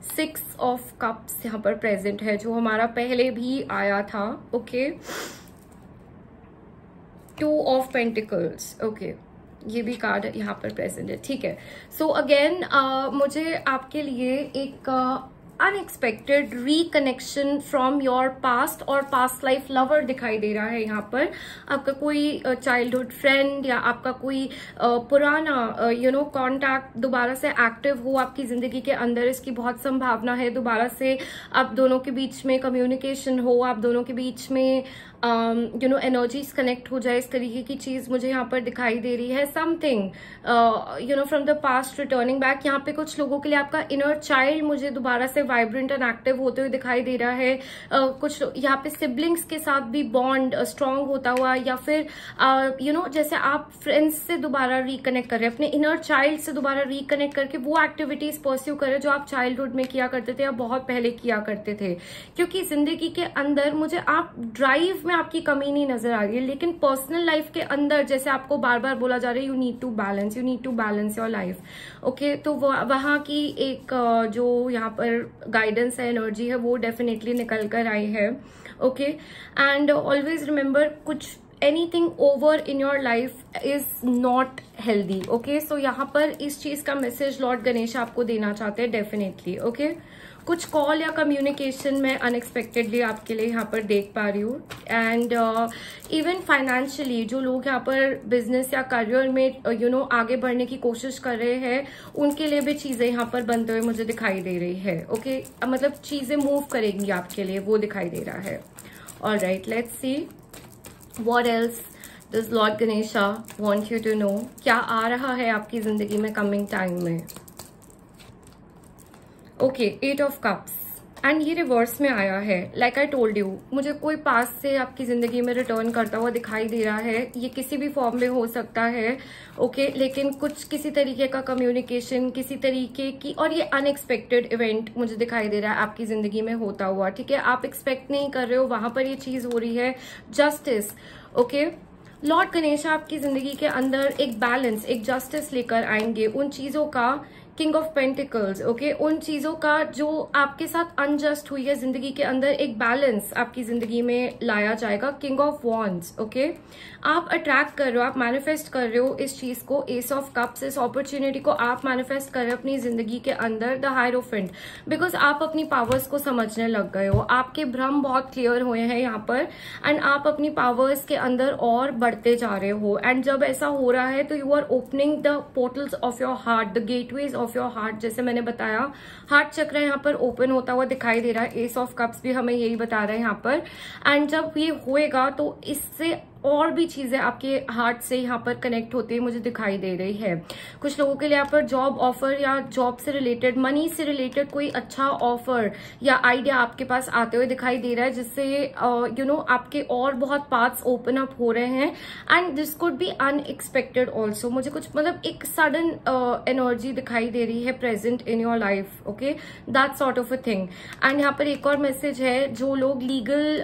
6 of cups यहाँ पर प्रेजेंट है, जो हमारा पहले भी आया था, ओके। 2 ऑफ पेंटिकल्स, ओके, ये भी कार्ड यहाँ पर प्रेजेंट है, ठीक है। सो अगेन मुझे आपके लिए एक unexpected reconnection from your past और पास्ट लाइफ लवर दिखाई दे रहा है। यहाँ पर आपका कोई चाइल्डहुड फ्रेंड या आपका कोई पुराना कॉन्टैक्ट दोबारा से एक्टिव हो आपकी जिंदगी के अंदर, इसकी बहुत संभावना है। दोबारा से आप दोनों के बीच में कम्युनिकेशन हो, आप दोनों के बीच में एनर्जीज कनेक्ट हो जाए, इस तरीके की चीज मुझे यहाँ पर दिखाई दे रही है। Something from the past returning back. यहाँ पे कुछ लोगों के लिए आपका इनर चाइल्ड मुझे दोबारा से वाइब्रेंट एंड एक्टिव होते हुए दिखाई दे रहा है। कुछ यहाँ पे सिबलिंग्स के साथ भी बॉन्ड स्ट्रांग होता हुआ, या फिर जैसे आप फ्रेंड्स से दोबारा रिकनेक्ट कर रहे हैं, अपने इनर चाइल्ड से दोबारा रिकनेक्ट करके वो एक्टिविटीज परस्यू करें जो आप चाइल्डहुड में किया करते थे या बहुत पहले किया करते थे। क्योंकि जिंदगी के अंदर मुझे आप ड्राइव में आपकी कमी नहीं नजर आ रही है, लेकिन पर्सनल लाइफ के अंदर जैसे आपको बार बार बोला जा रहा है you need to balance your life, okay. तो वहां की एक जो यहाँ पर गाइडेंस है, एनर्जी है, वो डेफिनेटली निकल कर आई है, ओके। एंड ऑलवेज रिमेंबर, कुछ anything over in your life is not healthy, okay. So यहाँ पर इस चीज का मैसेज लॉर्ड गणेश आपको देना चाहते हैं डेफिनेटली, ओके। कुछ कॉल या कम्युनिकेशन में अनएक्सपेक्टेडली आपके लिए यहाँ पर देख पा रही हूँ। एंड इवन फाइनेंशियली जो लोग यहाँ पर बिजनेस या करियर में आगे बढ़ने की कोशिश कर रहे हैं, उनके लिए भी चीजें यहाँ पर बनते हुए मुझे दिखाई दे रही है, ओके। मतलब चीजें मूव करेंगी आपके लिए, वो दिखाई दे रहा है। Alright, let's see what else does lord Ganesha want you to know. क्या आ रहा है आपकी जिंदगी में कमिंग टाइम में, ओके। 8 ऑफ कप्स, एंड ये रिवर्स में आया है। लाइक आई टोल्ड यू, मुझे कोई पास से आपकी जिंदगी में रिटर्न करता हुआ दिखाई दे रहा है। ये किसी भी फॉर्म में हो सकता है, ओके। लेकिन कुछ किसी तरीके का कम्युनिकेशन, किसी तरीके की, और ये अनएक्सपेक्टेड इवेंट मुझे दिखाई दे रहा है आपकी जिंदगी में होता हुआ, ठीक है। आप एक्सपेक्ट नहीं कर रहे हो, वहां पर ये चीज हो रही है। Justice, okay. लॉर्ड गणेश आपकी जिंदगी के अंदर एक बैलेंस, एक जस्टिस लेकर आएंगे उन चीजों का किंग ऑफ पेंटिकल्स, ओके, उन चीजों का जो आपके साथ अनजस्ट हुई है जिंदगी के अंदर, एक बैलेंस आपकी जिंदगी में लाया जाएगा। किंग ऑफ वॉन्ड्स, ओके, आप अट्रैक्ट कर रहे हो, आप मैनिफेस्ट कर रहे हो इस चीज को। एस ऑफ कप्स, इस अपॉर्चुनिटी को आप मैनिफेस्ट कर रहे हो अपनी जिंदगी के अंदर। द हायरोफेंट, बिकॉज आप अपनी पावर्स को समझने लग गए हो, आपके भ्रम बहुत क्लियर हुए हैं यहाँ पर, एंड आप अपनी पावर्स के अंदर और बढ़ते जा रहे हो। एंड जब ऐसा हो रहा है तो you are opening the portals of your heart, the gateways of your heart. जैसे मैंने बताया, हार्ट चक्र यहाँ पर ओपन होता हुआ दिखाई दे रहा है। एस ऑफ कप्स भी हमें यही बता रहा है यहाँ पर। एंड जब ये होएगा तो इससे और भी चीजें आपके हार्ट से यहाँ पर कनेक्ट होती है मुझे दिखाई दे रही है। कुछ लोगों के लिए यहाँ पर जॉब ऑफर या जॉब से रिलेटेड, मनी से रिलेटेड कोई अच्छा ऑफर या आइडिया आपके पास आते हुए दिखाई दे रहा है, जिससे यू नो आपके और बहुत पाथ्स ओपन अप हो रहे हैं। And this could be unexpected also. मुझे कुछ मतलब एक सडन एनर्जी दिखाई दे रही है present in your life, okay, that sort of a thing. And यहाँ पर एक और मैसेज है, जो लोग लीगल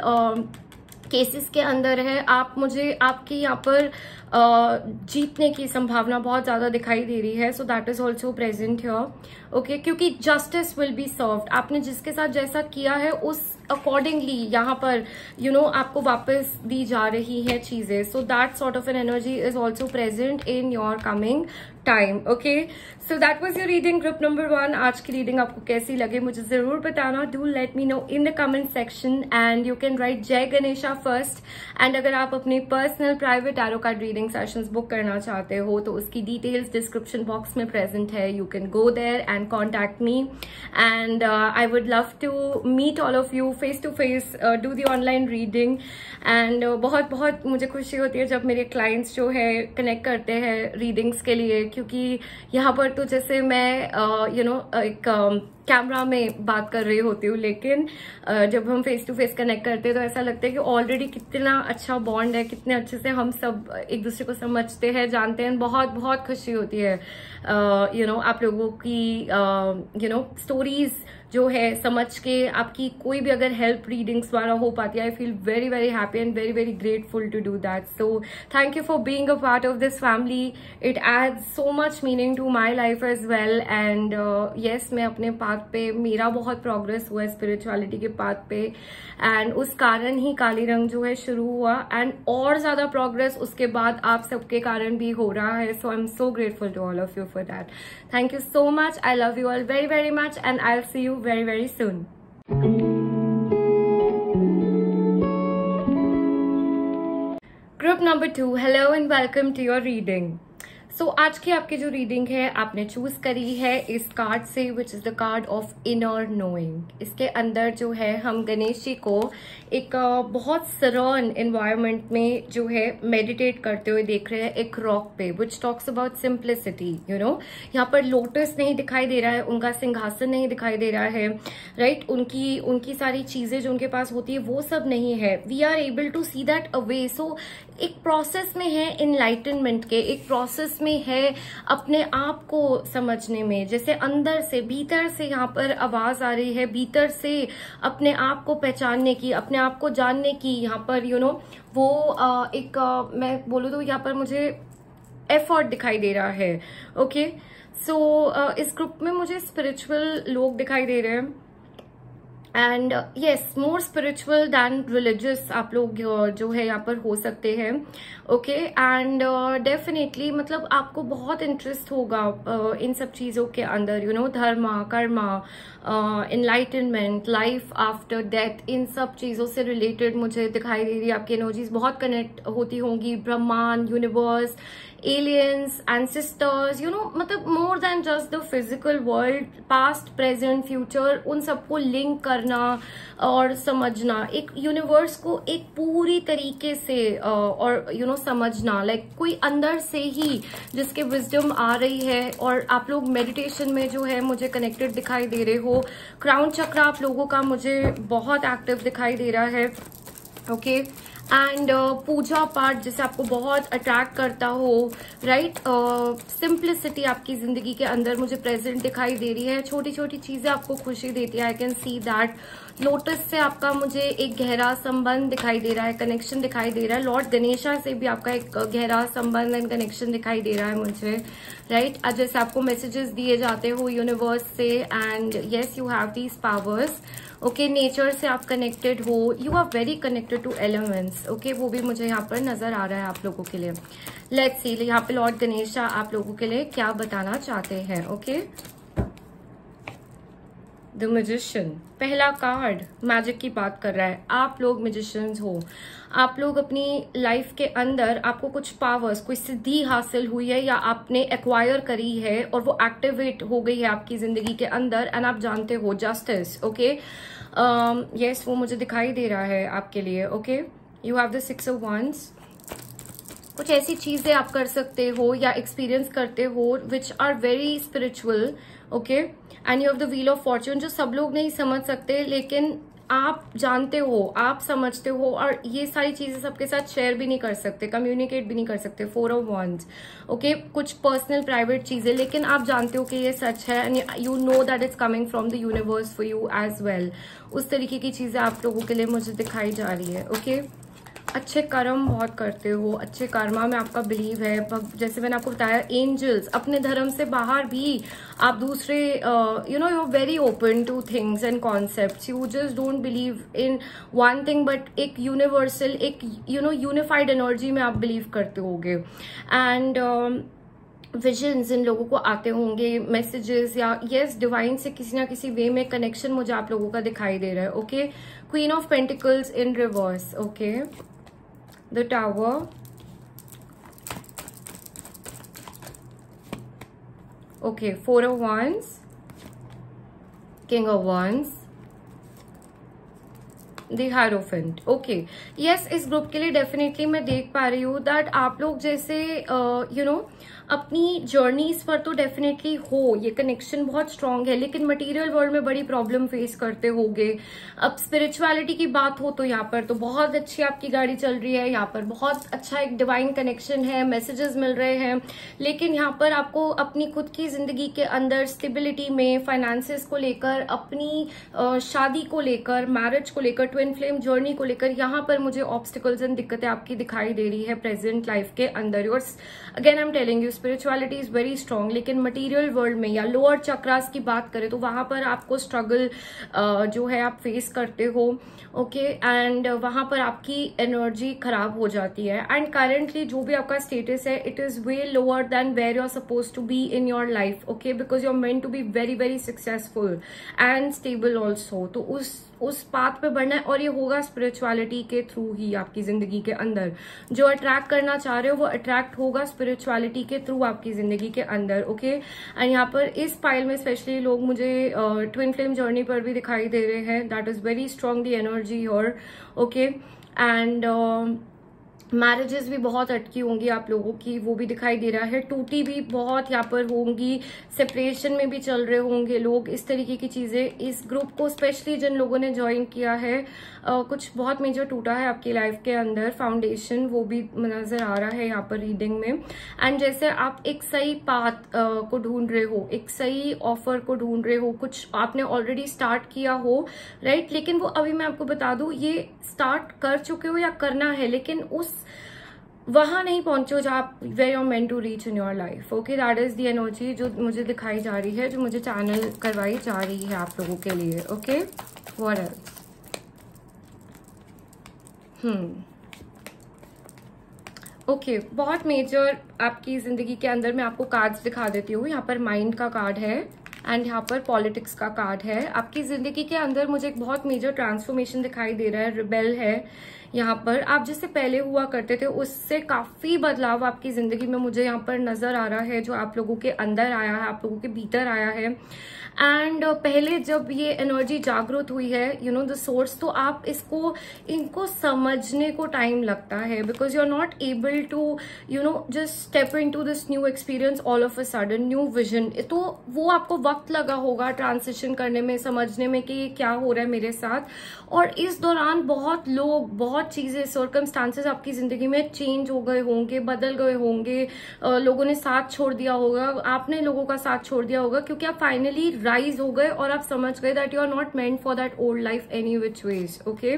केसेस के अंदर है, आप मुझे आपकी यहाँ पर जीतने की संभावना बहुत ज्यादा दिखाई दे रही है। So that is also present here, okay, क्योंकि जस्टिस विल बी सर्व्ड। आपने जिसके साथ जैसा किया है उस अकॉर्डिंगली यहाँ पर यू नो आपको वापस दी जा रही है चीजें। So that sort of an energy is also present in your coming time, okay. So that was your reading group number 1। आज की रीडिंग आपको कैसी लगे मुझे जरूर बताना। Do let me know in the comment section and you can write जय गणेशा फर्स्ट। एंड अगर आप अपनी personal private tarot card reading sessions book करना चाहते हो तो उसकी डिटेल्स डिस्क्रिप्शन बॉक्स में प्रेजेंट है। You can go there and contact me and I would love to meet all of you face to face, do the online reading. And बहुत बहुत मुझे खुशी होती है जब मेरे क्लाइंट्स जो है कनेक्ट करते हैं रीडिंग्स के लिए, क्योंकि यहाँ पर तो जैसे मैं यू नो एक कैमरा में बात कर रही होती हूँ, लेकिन जब हम फेस टू फेस कनेक्ट करते हैं तो ऐसा लगता है कि ऑलरेडी कितना अच्छा बॉन्ड है, कितने अच्छे से हम सब एक दूसरे को समझते हैं, जानते हैं। बहुत बहुत खुशी होती है यू नो आप लोगों की यू नो स्टोरीज जो है समझ के, आपकी कोई भी अगर हेल्प रीडिंग्स द्वारा हो पाती है, I feel very very happy and very very grateful to do that. So thank you for being a part of this family. It adds so much meaning to my life as well. And yes, मैं अपने पाथ पे, मेरा बहुत प्रोग्रेस हुआ है स्पिरिचुअलिटी के पाथ पे, एंड उस कारण ही काली रंग जो है शुरू हुआ, एंड और ज्यादा प्रोग्रेस उसके बाद आप सबके कारण भी हो रहा है। So I am so grateful to all of you for that. Thank you so much. I love you all very very much and I'll see you very very soon. Group number 2, hello and welcome to your reading. सो आज की आपकी जो रीडिंग है आपने चूज करी है इस कार्ड से, which is the card of inner knowing. इसके अंदर जो है हम गणेश जी को एक बहुत सरन एनवायरनमेंट में जो है मेडिटेट करते हुए देख रहे हैं, एक रॉक पे, which talks about simplicity. You know यहाँ पर लोटस नहीं दिखाई दे रहा है, उनका सिंहासन नहीं दिखाई दे रहा है, राइट, उनकी सारी चीजें जो उनके पास होती है वो सब नहीं है। We are able to see that away. So एक प्रोसेस में है इनलाइटनमेंट के, एक प्रोसेस में है अपने आप को समझने में, जैसे अंदर से भीतर से यहाँ पर आवाज आ रही है, भीतर से अपने आप को पहचानने की, अपने आप को जानने की। यहाँ पर यू नो वो एक मैं बोलूँ तो यहाँ पर मुझे एफर्ट दिखाई दे रहा है, ओके। सो इस ग्रुप में मुझे स्पिरिचुअल लोग दिखाई दे रहे हैं, and yes, more spiritual than religious आप लोग जो है यहाँ पर हो सकते हैं, ओके। एंड डेफिनेटली मतलब आपको बहुत इंटरेस्ट होगा इन सब चीजों के अंदर, you know, dharma, karma, enlightenment, life after death, इन सब चीजों से रिलेटेड मुझे दिखाई दे रही है। आपकी एनर्जीज बहुत कनेक्ट होती होंगी, ब्रह्मांड, universe, aliens, ancestors, you know, मतलब more than just the physical world, past, present, future, उन सबको लिंक करना और समझना, एक यूनिवर्स को एक पूरी तरीके से और यू नो समझना, लाइक कोई अंदर से ही जिसके विजडम आ रही है। और आप लोग मेडिटेशन में जो है मुझे कनेक्टेड दिखाई दे रहे हो। क्राउन चक्र आप लोगों का मुझे बहुत एक्टिव दिखाई दे रहा है, ओके। एंड पूजा पाठ जैसे आपको बहुत अट्रैक्ट करता हो, राइट। सिंप्लिसिटी आपकी जिंदगी के अंदर मुझे प्रेजेंट दिखाई दे रही है। छोटी छोटी चीजें आपको खुशी देती है, आई कैन सी दैट। लोटस से आपका मुझे एक गहरा संबंध दिखाई दे रहा है, कनेक्शन दिखाई दे रहा है। लॉर्ड गणेशा से भी आपका एक गहरा संबंध एंड कनेक्शन दिखाई दे रहा है मुझे, राइट। जैसे आपको मैसेजेस दिए जाते हो यूनिवर्स से, and yes you have these powers, okay. Nature से आप कनेक्टेड हो, you are very connected to elements, okay. वो भी मुझे यहाँ पर नजर आ रहा है आप लोगों के लिए। लेट्स सी यहाँ पे लॉर्ड गणेशा आप लोगों के लिए क्या बताना चाहते हैं, ओके। द मैजिशियन, पहला कार्ड मैजिक की बात कर रहा है। आप लोग मैजिशियंस हो, आप लोग अपनी लाइफ के अंदर आपको कुछ पावर्स, कोई सिद्धि हासिल हुई है या आपने एक्वायर करी है और वो एक्टिवेट हो गई है आपकी जिंदगी के अंदर, एंड आप जानते हो जस्टिस, ओके। यस वो मुझे दिखाई दे रहा है आपके लिए, okay. You have the 6 of Wands। कुछ ऐसी चीजें आप कर सकते हो या एक्सपीरियंस करते हो which are very spiritual, okay. And you have the wheel of fortune, जो सब लोग नहीं समझ सकते लेकिन आप जानते हो, आप समझते हो, और ये सारी चीजें सबके साथ शेयर भी नहीं कर सकते, कम्युनिकेट भी नहीं कर सकते। 4 of Wands, ओके। कुछ पर्सनल प्राइवेट चीजें, लेकिन आप जानते हो कि ये सच है, and you know that it's coming from the universe for you as well. उस तरीके की चीजें आप लोगों के लिए मुझे दिखाई जा रही है, ओके। अच्छे कर्म बहुत करते हो, अच्छे कर्मा में आपका बिलीव है। जैसे मैंने आपको बताया, एंजल्स, अपने धर्म से बाहर भी आप दूसरे you know, you are very open to things and concepts. You just don't believe in one thing, but एक यूनिवर्सल, एक यू नो यूनिफाइड एनर्जी में आप बिलीव करते होगे। एंड विजन्स इन लोगों को आते होंगे, मैसेजेस, या यस डिवाइन से किसी ना किसी वे में कनेक्शन मुझे आप लोगों का दिखाई दे रहा है, okay. Queen of pentacles in reverse, okay. The Tower, okay, 4 of Wands, King of Wands, The Hierophant, okay। yes, इस ग्रुप के लिए डेफिनेटली मैं देख पा रही हूँ दैट आप लोग जैसे यू नो अपनी जर्नीज पर तो डेफिनेटली हो, ये कनेक्शन बहुत स्ट्रांग है, लेकिन मटेरियल वर्ल्ड में बड़ी प्रॉब्लम फेस करते होगे। अब स्पिरिचुअलिटी की बात हो तो यहाँ पर तो बहुत अच्छी आपकी गाड़ी चल रही है, यहाँ पर बहुत अच्छा एक डिवाइन कनेक्शन है, मैसेजेस मिल रहे हैं, लेकिन यहाँ पर आपको अपनी खुद की जिंदगी के अंदर स्टेबिलिटी में, फाइनेंसेस को लेकर, अपनी शादी को लेकर, मैरिज को लेकर, ट्विन फ्लेम जर्नी को लेकर, यहाँ पर मुझे ऑब्स्टिकल्स एंड दिक्कतें आपकी दिखाई दे रही है प्रेजेंट लाइफ के अंदर। Yours again I am telling you, spirituality is very strong, लेकिन मटेरियल वर्ल्ड में या लोअर चक्रास की बात करें तो वहां पर आपको स्ट्रगल जो है आप फेस करते हो, ओके। एंड वहां पर आपकी एनर्जी खराब हो जाती है, एंड करेंटली जो भी आपका स्टेटस है, it is way lower than where you are suppose to be in your life, okay, because you are meant to be very very successful and stable also. तो उस पाथ पे बढ़ना है, और ये होगा स्पिरिचुअलिटी के थ्रू ही आपकी जिंदगी के अंदर। जो अट्रैक्ट करना चाह रहे हो वो अट्रैक्ट होगा स्पिरिचुअलिटी के थ्रू आपकी जिंदगी के अंदर, ओके। एंड यहाँ पर इस पाइल में स्पेशली लोग मुझे ट्विन फ्लेम जर्नी पर भी दिखाई दे रहे हैं, that is very strong the energy your, okay. And marriages भी बहुत अटकी होंगी आप लोगों की, वो भी दिखाई दे रहा है। टूटी भी बहुत यहाँ पर होंगी, सेपरेशन में भी चल रहे होंगे लोग, इस तरीके की चीजें। इस ग्रुप को स्पेशली जिन लोगों ने ज्वाइन किया है, कुछ बहुत मेजर टूटा है आपकी लाइफ के अंदर, फाउंडेशन, वो भी नजर आ रहा है यहाँ पर रीडिंग में। एंड जैसे आप एक सही पाथ को ढूंढ रहे हो, एक सही ऑफर को ढूंढ रहे हो, कुछ आपने ऑलरेडी स्टार्ट किया हो, राइट, लेकिन वो अभी मैं आपको बता दूं, ये स्टार्ट कर चुके हो या करना है, लेकिन उस वहां नहीं पहुंचे जहाँ आप where you are meant to reach in your life, okay. That is the energy जो मुझे दिखाई जा रही है, जो मुझे चैनल करवाई जा रही है आप लोगों के लिए, ओके। What else? ओके, बहुत मेजर आपकी जिंदगी के अंदर मैं आपको कार्ड्स दिखा देती हूँ। यहाँ पर माइंड का कार्ड है एंड यहाँ पर पॉलिटिक्स का कार्ड है। आपकी जिंदगी के अंदर मुझे एक बहुत मेजर ट्रांसफॉर्मेशन दिखाई दे रहा है, रिबेल है यहाँ पर। आप जिससे पहले हुआ करते थे उससे काफी बदलाव आपकी जिंदगी में मुझे यहाँ पर नजर आ रहा है, जो आप लोगों के अंदर आया है, आप लोगों के भीतर आया है। एंड पहले जब ये एनर्जी जागृत हुई है, यू नो द सोर्स, तो आप इनको समझने को टाइम लगता है, because you are not able to you know just step in to this new experience all of a sudden, new vision. तो वो आपको वक्त लगा होगा ट्रांसिशन करने में, समझने में कि ये क्या हो रहा है मेरे साथ। और इस दौरान बहुत लोग, बहुत बहुत चीजें, सर्कमस्टांसेस आपकी जिंदगी में चेंज हो गए होंगे, बदल गए होंगे, लोगों ने साथ छोड़ दिया होगा, आपने लोगों का साथ छोड़ दिया होगा, क्योंकि आप फाइनली राइज हो गए और आप समझ गए that you are not meant for that old life any which ways. Okay,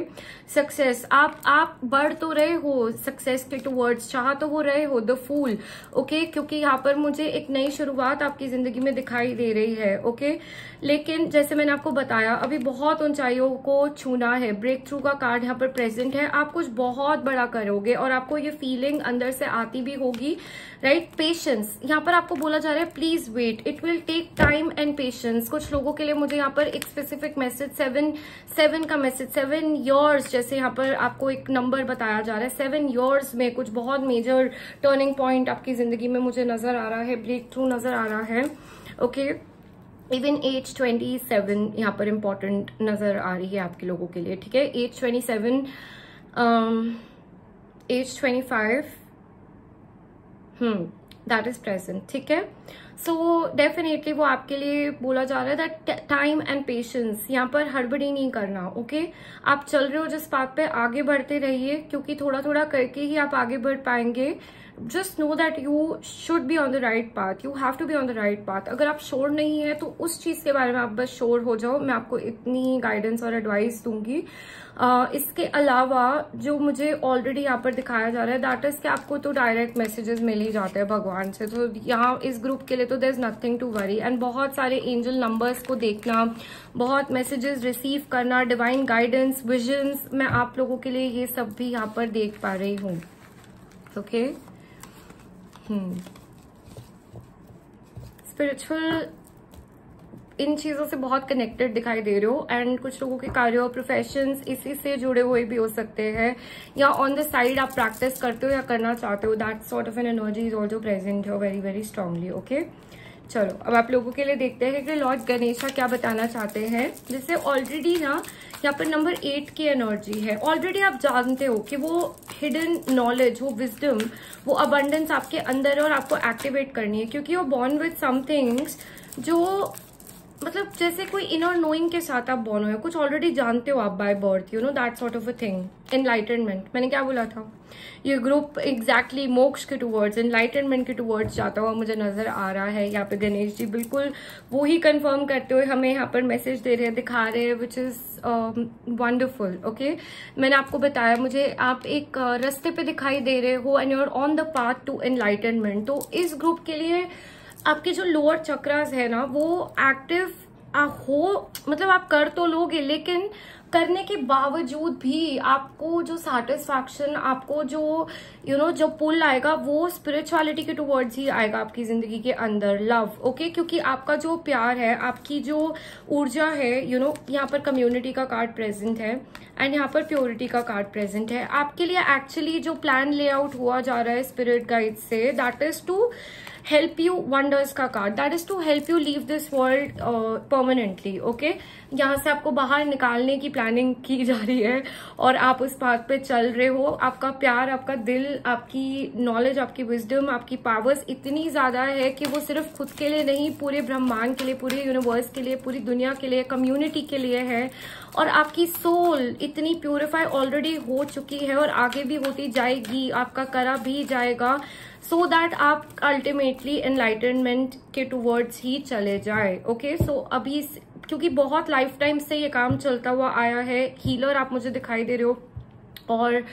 success, आप बढ़ तो रहे हो सक्सेस के टूवर्ड्स, चाह तो वो रहे हो, द फूल। ओके, क्योंकि यहाँ पर मुझे एक नई शुरुआत आपकी जिंदगी में दिखाई दे रही है। ओके, लेकिन जैसे मैंने आपको बताया, अभी बहुत ऊंचाइयों को छूना है, ब्रेक थ्रू का कार्ड यहाँ पर प्रेजेंट है, आप कुछ बहुत बड़ा करोगे और आपको ये फीलिंग अंदर से आती भी होगी, राइट। पेशेंस, यहाँ पर आपको बोला जा रहा है please wait, it will take time and patience. कुछ लोगों के लिए मुझे यहाँ पर एक स्पेसिफिक मैसेज, 7 का मैसेज, 7 इयर्स, जैसे यहाँ पर आपको एक नंबर बताया जा रहा है, 7 इयर्स में कुछ बहुत मेजर टर्निंग पॉइंट आपकी जिंदगी में मुझे नजर आ रहा है, ब्रेक थ्रू नजर आ रहा है। ओके, इवन एज 27 यहाँ पर इंपॉर्टेंट नजर आ रही है आपके लोगों के लिए, ठीक है। Age 27, age 25, that is present, ठीक है। सो डेफिनेटली वो आपके लिए बोला जा रहा है दैट टाइम एंड पेशेंस, यहाँ पर हड़बड़ी नहीं करना। ओके, आप चल रहे हो जिस पाथ पे, आगे बढ़ते रहिए, क्योंकि थोड़ा थोड़ा करके ही आप आगे बढ़ पाएंगे। Just know that you should be on the right path, you have to be on the right path. अगर आप श्योर नहीं है तो उस चीज के बारे में आप बस श्योर हो जाओ, मैं आपको इतनी गाइडेंस और एडवाइस दूंगी। इसके अलावा जो मुझे ऑलरेडी यहाँ पर दिखाया जा रहा है दैट इज कि आपको तो डायरेक्ट मैसेजेस मिल ही जाते हैं भगवान से, तो यहाँ इस ग्रुप के लिए तो there is nothing to worry. And बहुत सारे एंजल नंबर्स को देखना, बहुत मैसेजेस रिसीव करना, डिवाइन गाइडेंस, विजन्स, मैं आप लोगों के लिए ये सब भी यहाँ पर देख पा रही हूँ। ओके, स्पिरिचुअल इन चीजों से बहुत कनेक्टेड दिखाई दे रहे हो, एंड कुछ लोगों के कार्य और प्रोफेशंस इसी से जुड़े हुए भी हो सकते हैं, या ऑन द साइड आप प्रैक्टिस करते हो या करना चाहते हो, that sort of an energy is also present है वेरी वेरी स्ट्रांगली। ओके, चलो अब आप लोगों के लिए देखते हैं कि लॉर्ड गणेशा क्या बताना चाहते हैं। जैसे ऑलरेडी ना यहाँ पर नंबर 8 की एनर्जी है, ऑलरेडी आप जानते हो कि वो हिडन नॉलेज, वो विजडम, वो अबंडेंस आपके अंदर है और आपको एक्टिवेट करनी है, क्योंकि you are born with somethings जो मतलब जैसे कोई इनर नोइंग के साथ आप बॉर्न हो, कुछ ऑलरेडी जानते हो आप by birth, you know that sort of a thing. Enlightenment, मैंने क्या बोला था, ये ग्रुप एग्जैक्टली मोक्ष के टूवर्ड्स, एनलाइटनमेंट के टूवर्ड्स जाता हुआ मुझे नजर आ रहा है। यहाँ पे गणेश जी बिल्कुल वो ही कंफर्म करते हुए हमें यहाँ पर मैसेज दे रहे हैं, दिखा रहे हैं, विच इज वंडरफुल। ओके, मैंने आपको बताया मुझे आप एक रास्ते पे दिखाई दे रहे हो and you are on the path to enlightenment. तो इस ग्रुप के लिए आपके जो लोअर चक्रास है ना वो एक्टिव हो, मतलब आप कर तो लोगे, लेकिन करने के बावजूद भी आपको जो सेटिस्फैक्शन, आपको जो जो पुल आएगा वो स्पिरिचुअलिटी के टुवर्ड्स ही आएगा आपकी जिंदगी के अंदर, लव। ओके, क्योंकि आपका जो प्यार है, आपकी जो ऊर्जा है, यहाँ पर कम्युनिटी का कार्ड प्रेजेंट है एंड यहाँ पर प्योरिटी का कार्ड प्रेजेंट है। आपके लिए एक्चुअली जो प्लान लेआउट हुआ जा रहा है स्पिरिट गाइड से, that is to help you, wonders का card, that is to help you leave this world permanently. Okay, यहाँ से आपको बाहर निकालने की प्लानिंग की जा रही है और आप उस पाथ पे चल रहे हो। आपका प्यार, आपका दिल, आपकी नॉलेज, आपकी विजडम, आपकी पावर्स इतनी ज्यादा है कि वो सिर्फ खुद के लिए नहीं, पूरे ब्रह्मांड के लिए, पूरे यूनिवर्स के लिए, पूरी दुनिया के लिए, कम्युनिटी के लिए है। और आपकी सोल इतनी प्यूरिफाई ऑलरेडी हो चुकी है और आगे भी होती जाएगी, आपका करा भी जाएगा, सो दैट आप अल्टीमेटली एनलाइटनमेंट के टूवर्ड्स ही चले जाए। ओके, सो अभी क्योंकि बहुत लाइफ टाइम से ये काम चलता हुआ आया है, हीलर आप मुझे दिखाई दे रहे हो और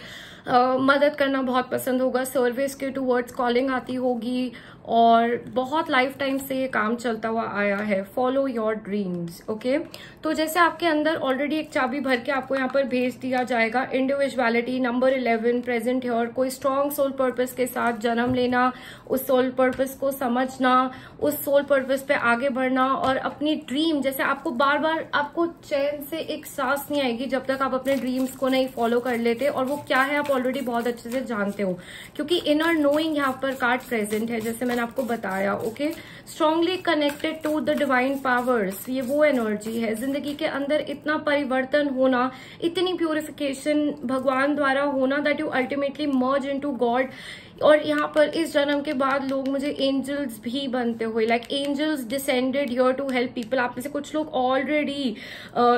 मदद करना बहुत पसंद होगा, सर्विस के टूवर्ड्स कॉलिंग आती होगी और बहुत लाइफ टाइम से ये काम चलता हुआ आया है। Follow your dreams. ओके, तो जैसे आपके अंदर ऑलरेडी एक चाबी भर के आपको यहाँ पर भेज दिया जाएगा, इंडिविजुअलिटी नंबर 11 प्रेजेंट है, और कोई स्ट्रॉन्ग सोल पर्पस के साथ जन्म लेना, उस सोल पर्पस को समझना, उस सोल पर्पस पे आगे बढ़ना और अपनी ड्रीम, जैसे आपको बार बार आपको चैन से एक सांस नहीं आएगी जब तक आप अपने ड्रीम्स को नहीं फॉलो कर लेते, और वो क्या है आप ऑलरेडी बहुत अच्छे से जानते हो, क्योंकि इनर नोइंग यहाँ पर कार्ड प्रेजेंट है जैसे मैंने आपको बताया। Okay, strongly connected to the divine powers, ये वो एनर्जी है। जिंदगी के अंदर इतना परिवर्तन होना, इतनी प्यूरिफिकेशन भगवान द्वारा होना, that you ultimately merge into God, और यहाँ पर इस जन्म के बाद लोग मुझे एंजल्स भी बनते हुए, like angels descended here to help people. आप में से कुछ लोग ऑलरेडी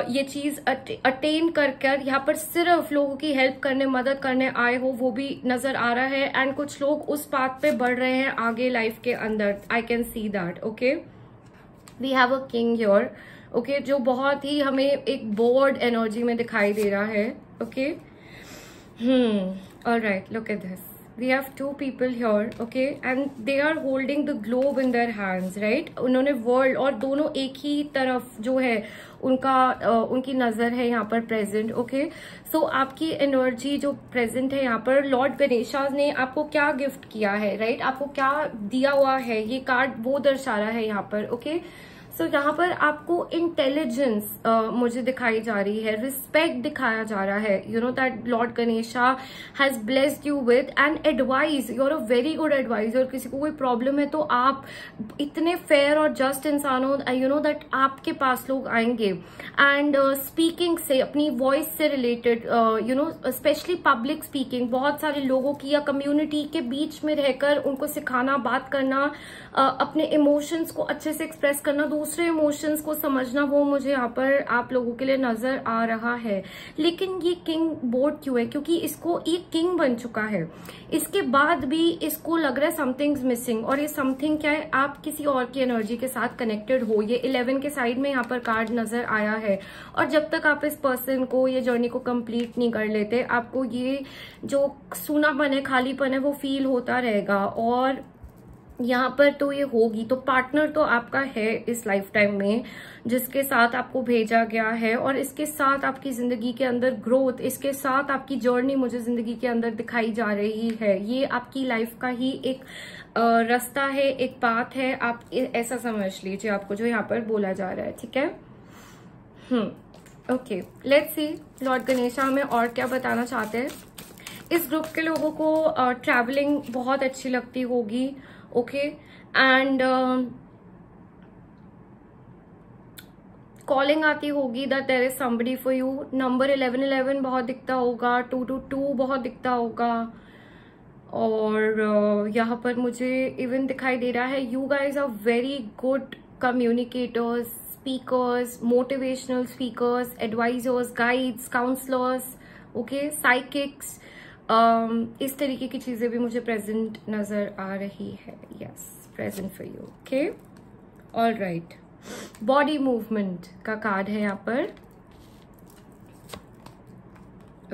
ये चीज अटेन कर यहाँ पर सिर्फ लोगों की हेल्प करने, मदद करने आए हो, वो भी नजर आ रहा है। एंड कुछ लोग उस पाथ पे बढ़ रहे हैं आगे लाइफ के अंदर, I can see that. Okay, we have a king here, okay, जो बहुत ही हमें एक बोर्ड एनर्जी में दिखाई दे रहा है। Okay, alright, look at this, we have two people here, okay, and they are holding the globe in their hands, right? उन्होंने वर्ल्ड और दोनों एक ही तरफ जो है उनका उनकी नजर है यहाँ पर प्रेजेंट। ओके, सो आपकी एनर्जी जो प्रेजेंट है यहाँ पर, लॉर्ड गणेशा ने आपको क्या गिफ्ट किया है, राइट? आपको क्या दिया हुआ है, ये कार्ड वो दर्शा रहा है यहाँ पर। ओके, सो यहाँ पर आपको इंटेलिजेंस मुझे दिखाई जा रही है, रिस्पेक्ट दिखाया जा रहा है, you know that lord Ganesha has blessed you with and advice, you are a very good adviser. किसी को कोई प्रॉब्लम है तो आप इतने फेयर और जस्ट इंसान हो, यू नो दैट आपके पास लोग आएंगे। एंड स्पीकिंग से, अपनी वॉइस से related, you know specially public speaking, बहुत सारे लोगों की या कम्युनिटी के बीच में रहकर उनको सिखाना, बात करना, अपने इमोशंस को अच्छे से एक्सप्रेस करना, दूसरे इमोशंस को समझना, वो मुझे यहाँ पर आप लोगों के लिए नजर आ रहा है। लेकिन ये किंग बोर्ड क्यों है? क्योंकि इसको ये किंग बन चुका है, इसके बाद भी इसको लग रहा है समथिंग्स मिसिंग। और ये समथिंग क्या है? आप किसी और की एनर्जी के साथ कनेक्टेड हो। ये 11 के साइड में यहाँ पर कार्ड नजर आया है। और जब तक आप इस पर्सन को, ये जर्नी को कंप्लीट नहीं कर लेते, आपको ये जो सूनापन है, खालीपन है, वो फील होता रहेगा। और यहाँ पर तो ये होगी, तो पार्टनर तो आपका है इस लाइफ टाइम में, जिसके साथ आपको भेजा गया है, और इसके साथ आपकी जिंदगी के अंदर ग्रोथ, इसके साथ आपकी जर्नी मुझे जिंदगी के अंदर दिखाई जा रही है। ये आपकी लाइफ का ही एक रास्ता है, एक पाथ है, आप ऐसा समझ लीजिए आपको जो यहाँ पर बोला जा रहा है। ठीक है, okay, let's see Lord Ganesha हमें और क्या बताना चाहते हैं। इस ग्रुप के लोगों को ट्रैवलिंग बहुत अच्छी लगती होगी। ओके, एंड कॉलिंग आती होगी that there is somebody for you. Number 1111 बहुत दिखता होगा, 222 बहुत दिखता होगा। और यहाँ पर मुझे इवन दिखाई दे रहा है you guys are very good communicators, speakers, motivational speakers, advisers, guides, counsellors, okay, psychics, इस तरीके की चीजें भी मुझे प्रेजेंट नजर आ रही है। Yes, present for you. Okay, all right, body movement का कार्ड है यहाँ पर।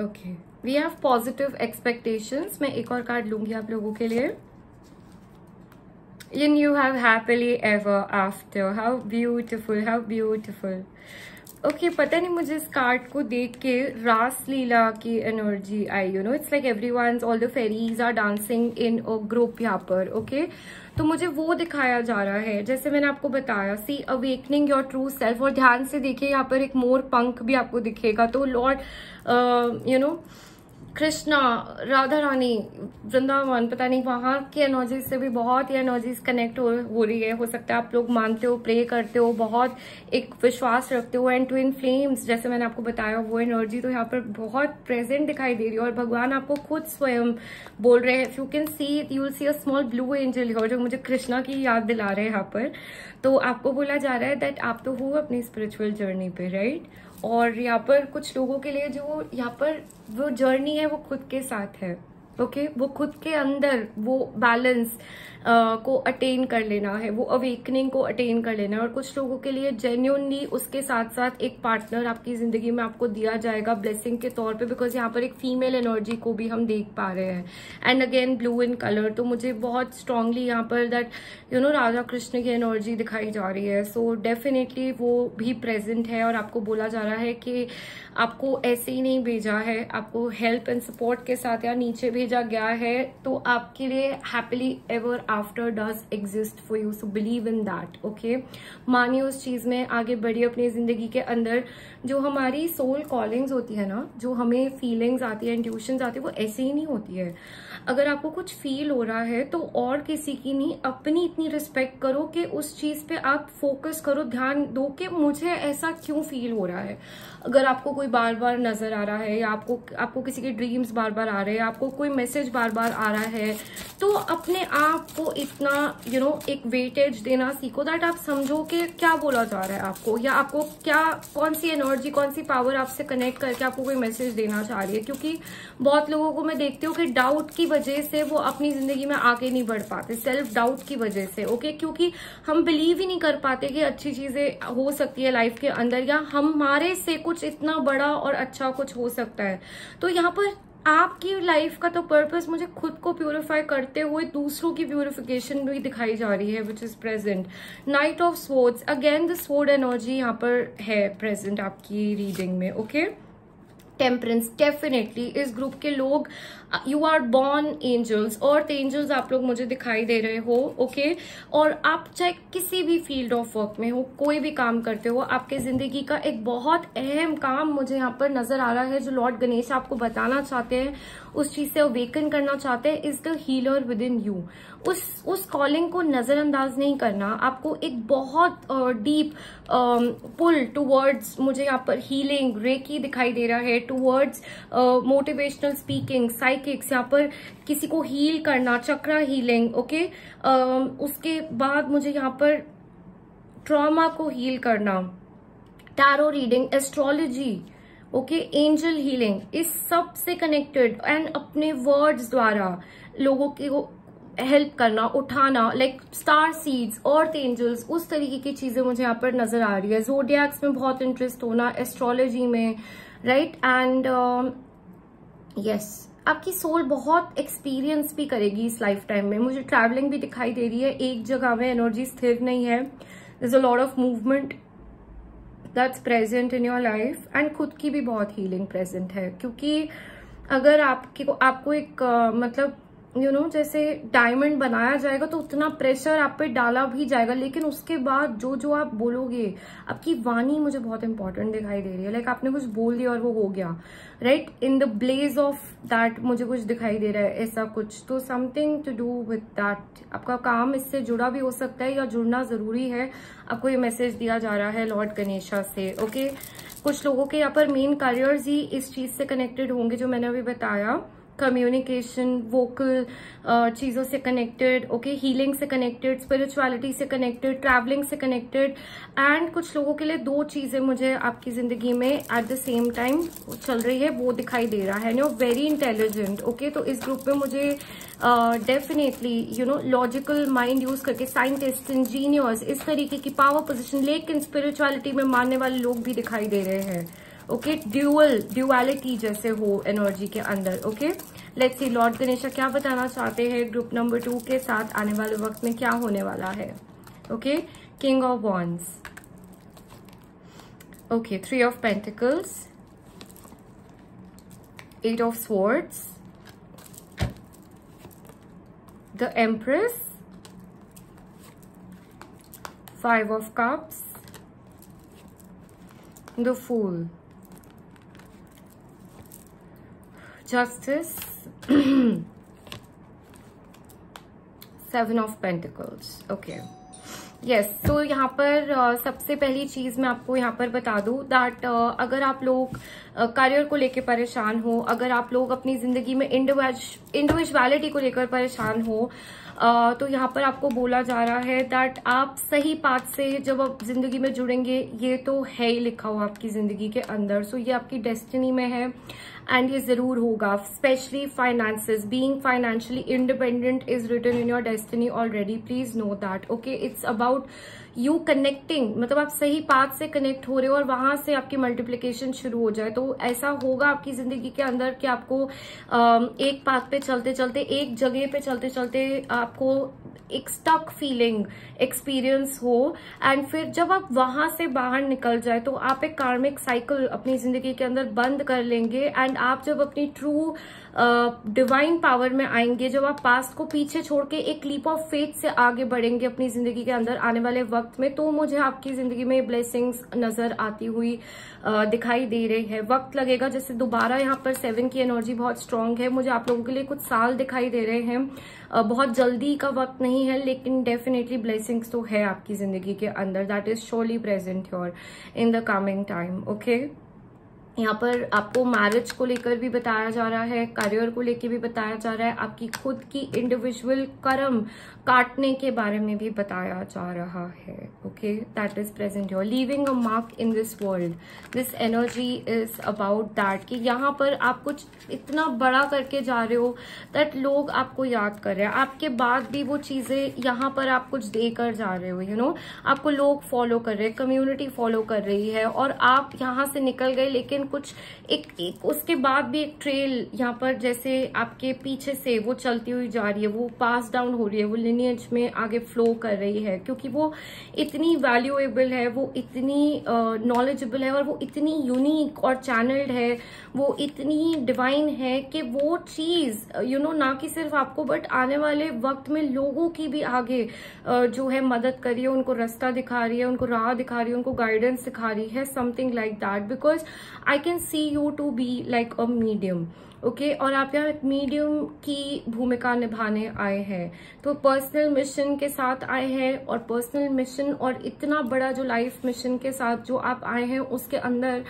Okay, we have positive expectations. मैं एक और कार्ड लूंगी आप लोगों के लिए। And you have happily ever after. How beautiful, how beautiful. Okay, पता नहीं मुझे इस कार्ड को देख के रास लीला की एनर्जी आई, you know, it's like everyone's, all the fairies are dancing in a group यहाँ पर। ओके, तो मुझे वो दिखाया जा रहा है, जैसे मैंने आपको बताया, सी अवेकनिंग योर ट्रू सेल्फ। और ध्यान से देखिए, यहाँ पर एक मोर पंख भी आपको दिखेगा। तो lord you know Krishna, Radha Rani, Vrindavan, पता नहीं वहां की एनर्जीज से भी बहुत ही एनर्जीज कनेक्ट हो रही है। हो सकता है आप लोग मानते हो, प्रे करते हो, बहुत एक विश्वास रखते हो। एंड ट्विन फ्लेम्स, जैसे मैंने आपको बताया, वो एनर्जी तो यहाँ पर बहुत प्रेजेंट दिखाई दे रही है। और भगवान आपको खुद स्वयं बोल रहे हैं, you can see, you will see a small blue angel जो मुझे कृष्णा की याद दिला रहे हैं यहाँ पर। तो आपको बोला जा रहा है दैट आप तो हो अपनी स्पिरिचुअल जर्नी पे, राइट? और यहाँ पर कुछ लोगों के लिए जो यहाँ पर वो जर्नी है, वो खुद के साथ है। ओके, वो खुद के अंदर वो बैलेंस को अटेन कर लेना है, वो अवेकनिंग को अटेन कर लेना है। और कुछ लोगों के लिए जेन्युइनली उसके साथ साथ एक पार्टनर आपकी जिंदगी में आपको दिया जाएगा ब्लेसिंग के तौर पे, बिकॉज यहाँ पर एक फीमेल एनर्जी को भी हम देख पा रहे हैं। And again blue in colour, तो मुझे बहुत स्ट्रांगली यहाँ पर that you know Radha Krishna की एनर्जी दिखाई जा रही है। सो डेफिनेटली वो भी प्रेजेंट है। और आपको बोला जा रहा है कि आपको ऐसे ही नहीं भेजा है, आपको हेल्प एंड सपोर्ट के साथ या नीचे भेजा गया है। तो आपके लिए happily ever after does exist for you, so believe in that. Okay, मानिए उस चीज में, आगे बढ़िए अपनी जिंदगी के अंदर। जो हमारी सोल कॉलिंग्स होती है ना, जो हमें फीलिंग्स आती है, इंट्यूशंस आती है, वो ऐसे ही नहीं होती है। अगर आपको कुछ फील हो रहा है तो और किसी की नहीं, अपनी इतनी रिस्पेक्ट करो कि उस चीज पे आप फोकस करो, ध्यान दो कि मुझे ऐसा क्यों फील हो रहा है। अगर आपको कोई बार बार नजर आ रहा है, या आपको किसी के ड्रीम्स बार बार आ रहे हैं, आपको कोई मैसेज बार बार आ रहा है, तो अपने आप को इतना एक वेटेज देना सीखो दैट आप समझो कि क्या बोला जा रहा है आपको, या आपको क्या, कौन सी एनर्जी, कौन सी पावर आपसे कनेक्ट करके आपको कोई मैसेज देना चाह रही है। क्योंकि बहुत लोगों को मैं देखती हूँ कि डाउट की वजह से वो अपनी जिंदगी में आगे नहीं बढ़ पाते, सेल्फ डाउट की वजह से। ओके, क्योंकि हम बिलीव ही नहीं कर पाते कि अच्छी चीजें हो सकती है लाइफ के अंदर, या हमारे से कुछ इतना बड़ा और अच्छा कुछ हो सकता है। तो यहाँ पर आपकी लाइफ का तो पर्पस मुझे खुद को प्यूरिफाई करते हुए दूसरों की प्यूरिफिकेशन भी दिखाई जा रही है, which is present. Night of swords, again the sword energy यहाँ पर है प्रेजेंट आपकी रीडिंग में। ओके, टेम्परेंस, डेफिनेटली इस ग्रुप के लोग, यू आर बॉर्न एंजल्स, और एंजल्स आप लोग मुझे दिखाई दे रहे हो। ओके, और आप चाहे किसी भी फील्ड ऑफ वर्क में हो, कोई भी काम करते हो, आपके जिंदगी का एक बहुत अहम काम मुझे यहाँ पर नजर आ रहा है जो लॉर्ड गणेश आपको बताना चाहते हैं, उस चीज से अवेकन करना चाहते हैं, is the healer with in you. उस कॉलिंग को नजरअंदाज नहीं करना, आपको एक बहुत डीप पुल टूवर्ड्स, मुझे यहाँ पर हीलिंग, रेकी दिखाई दे रहा है, टूवर्ड्स मोटिवेशनल स्पीकिंग, साइकिक्स, यहाँ पर किसी को हील करना, चक्रा हीलिंग। ओके, उसके बाद मुझे यहाँ पर ट्रॉमा को हील करना, tarot reading, astrology, okay, angel healing, इस सब से कनेक्टेड, एंड अपने वर्ड्स द्वारा लोगों को हेल्प करना, उठाना, लाइक स्टार सीड्स, अर्थ एंजल्स, उस तरीके की चीजें मुझे यहाँ पर नजर आ रही है। ज़ोडिएक्स में बहुत इंटरेस्ट होना, एस्ट्रोलॉजी में, राइट। एंड यस, आपकी सोल बहुत एक्सपीरियंस भी करेगी इस लाइफ टाइम में। मुझे ट्रैवलिंग भी दिखाई दे रही है, एक जगह में एनर्जी स्थिर नहीं है, there is a lot of movement that's present in your life, and खुद की भी बहुत हीलिंग प्रेजेंट है। क्योंकि अगर आपको एक मतलब जैसे डायमंड बनाया जाएगा तो उतना प्रेशर आप पे डाला भी जाएगा, लेकिन उसके बाद जो आप बोलोगे, आपकी वाणी मुझे बहुत इंपॉर्टेंट दिखाई दे रही है। लाइक आपने कुछ बोल दिया और वो हो गया, right, in the blaze of that मुझे कुछ दिखाई दे रहा है, ऐसा कुछ। तो something to do with that, आपका काम इससे जुड़ा भी हो सकता है या जुड़ना जरूरी है। आपको ये मैसेज दिया जा रहा है लॉर्ड गणेशा से। ओके, कुछ लोगों के यहाँ पर मेन करियर्स ही इस चीज से कनेक्टेड होंगे जो मैंने अभी बताया, कम्युनिकेशन, वोकल चीजों से कनेक्टेड, ओके, हीलिंग से कनेक्टेड, स्पिरिचुअलिटी से कनेक्टेड, ट्रैवलिंग से कनेक्टेड। एंड कुछ लोगों के लिए दो चीजें मुझे आपकी जिंदगी में एट द सेम टाइम चल रही है, वो दिखाई दे रहा है। Very intelligent. ओके, तो इस ग्रुप में मुझे डेफिनेटली लॉजिकल माइंड यूज करके साइंटिस्ट, इंजीनियर्स, इस तरीके की पावर पोजिशन, लेकिन स्पिरिचुअलिटी में मानने वाले लोग भी दिखाई दे रहे हैं। ओके, ड्यूअलिटी जैसे हो एनर्जी के अंदर। Okay, let's see Lord Ganesha क्या बताना चाहते हैं ग्रुप नंबर 2 के साथ, आने वाले वक्त में क्या होने वाला है। Okay, king of wands, okay, 3 of pentacles, 8 of swords, the empress, 5 of cups, the fool, justice, 7 of pentacles. Okay, yes, तो यहाँ पर सबसे पहली चीज मैं आपको यहाँ पर बता दूं दैट अगर आप लोग करियर को लेकर परेशान हो, अगर आप लोग अपनी जिंदगी में इंडिविजुअलिटी को लेकर परेशान हो, तो यहाँ पर आपको बोला जा रहा है दैट आप सही पाथ से जब आप जिंदगी में जुड़ेंगे, ये तो है ही लिखा हुआ आपकी जिंदगी के अंदर, सो ये आपकी डेस्टिनी में है एंड ये जरूर होगा। Specially finances, being financially independent is written in your destiny already, please know that. Okay, it's about you connecting, मतलब आप सही पाथ से कनेक्ट हो रहे हो और वहां से आपकी मल्टीप्लिकेशन शुरू हो जाए। तो ऐसा होगा आपकी जिंदगी के अंदर कि आपको एक पाथ पे चलते चलते, एक जगह पे चलते चलते आपको एक स्टक फीलिंग एक्सपीरियंस हो, एंड फिर जब आप वहां से बाहर निकल जाए तो आप एक कार्मिक साइकिल अपनी जिंदगी के अंदर बंद कर लेंगे, एंड आप जब अपनी ट्रू डिवाइन पावर में आएंगे, जब आप पास्ट को पीछे छोड़ के एक लीप ऑफ फेथ से आगे बढ़ेंगे अपनी जिंदगी के अंदर आने वाले वक्त में, तो मुझे आपकी जिंदगी में ब्लेसिंग्स नजर आती हुई दिखाई दे रही है। वक्त लगेगा, जैसे दोबारा यहाँ पर 7 की एनर्जी बहुत स्ट्रांग है, मुझे आप लोगों के लिए कुछ साल दिखाई दे रहे हैं, बहुत जल्दी का वक्त नहीं है, लेकिन डेफिनेटली ब्लेसिंग्स तो है आपकी जिंदगी के अंदर, that is surely present your in the coming time. Okay, यहाँ पर आपको मैरिज को लेकर भी बताया जा रहा है, करियर को लेकर भी बताया जा रहा है, आपकी खुद की इंडिविजुअल कर्म काटने के बारे में भी बताया जा रहा है। Okay, that is present your leaving a mark in this world. This energy is about that कि यहाँ पर आप कुछ इतना बड़ा करके जा रहे हो दैट लोग आपको याद कर रहे हैं, आपके बाद भी वो चीजें यहाँ पर आप कुछ देकर जा रहे हो, यू नो, आपको लोग फॉलो कर रहे हैं, कम्युनिटी फॉलो कर रही है, और आप यहाँ से निकल गए, लेकिन कुछ एक उसके बाद भी एक ट्रेल यहाँ पर जैसे आपके पीछे से वो चलती हुई जा रही है, वो पास डाउन हो रही है, वो लिनियज में आगे फ्लो कर रही है, क्योंकि वो इतनी वैल्यूएबल है, वो इतनी नॉलेजेबल है, और वो इतनी यूनिक और चैनल्ड है, वो इतनी डिवाइन है कि वो चीज यू नो ना कि सिर्फ आपको बट आने वाले वक्त में लोगों की भी आगे जो है मदद कर रही है, उनको रास्ता दिखा रही है, उनको राह दिखा रही है, उनको गाइडेंस दिखा रही है, something like that, because I can see you to be like a medium. Okay, और आप यहाँ एक मीडियम की भूमिका निभाने आए हैं, तो पर्सनल मिशन के साथ आए हैं, और पर्सनल मिशन और इतना बड़ा जो लाइफ मिशन के साथ जो आप आए हैं, उसके अंदर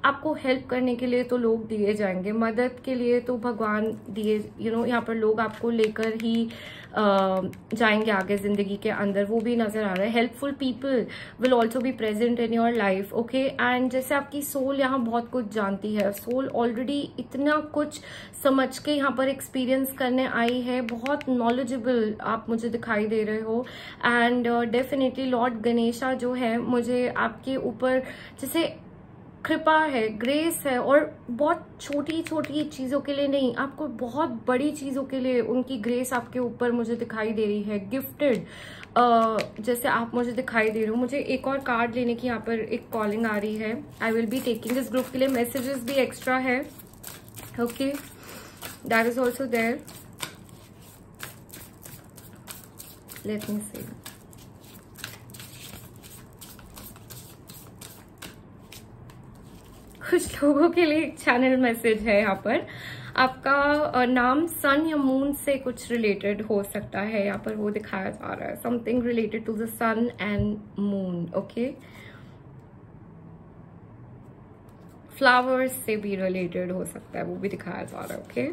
आपको हेल्प करने के लिए तो लोग दिए जाएंगे, मदद के लिए तो भगवान दिए, यू नो, यहाँ पर लोग आपको लेकर ही जाएंगे आगे जिंदगी के अंदर, वो भी नजर आ रहा है। Helpful people will also be present in your life. Okay, and जैसे आपकी सोल यहाँ बहुत कुछ जानती है, सोल ऑलरेडी इतना कुछ समझ के यहाँ पर एक्सपीरियंस करने आई है, बहुत नॉलेजेबल आप मुझे दिखाई दे रहे हो, एंड डेफिनेटली लॉर्ड गणेशा जो है मुझे आपके ऊपर जैसे कृपा है, ग्रेस है, और बहुत छोटी छोटी चीजों के लिए नहीं, आपको बहुत बड़ी चीजों के लिए उनकी ग्रेस आपके ऊपर मुझे दिखाई दे रही है, गिफ्टेड जैसे आप मुझे दिखाई दे रहे हो। मुझे एक और कार्ड लेने की यहाँ पर एक कॉलिंग आ रही है। I will be taking this group के लिए मैसेजेस भी एक्स्ट्रा है। Okay, that is also there, let me see. कुछ लोगों के लिए एक चैनल मैसेज है यहाँ पर, आपका नाम सन या मून से कुछ रिलेटेड हो सकता है, यहाँ पर वो दिखाया जा रहा है, something related to the sun and moon. Okay, flowers से भी रिलेटेड हो सकता है, वो भी दिखाया जा रहा है। ओके,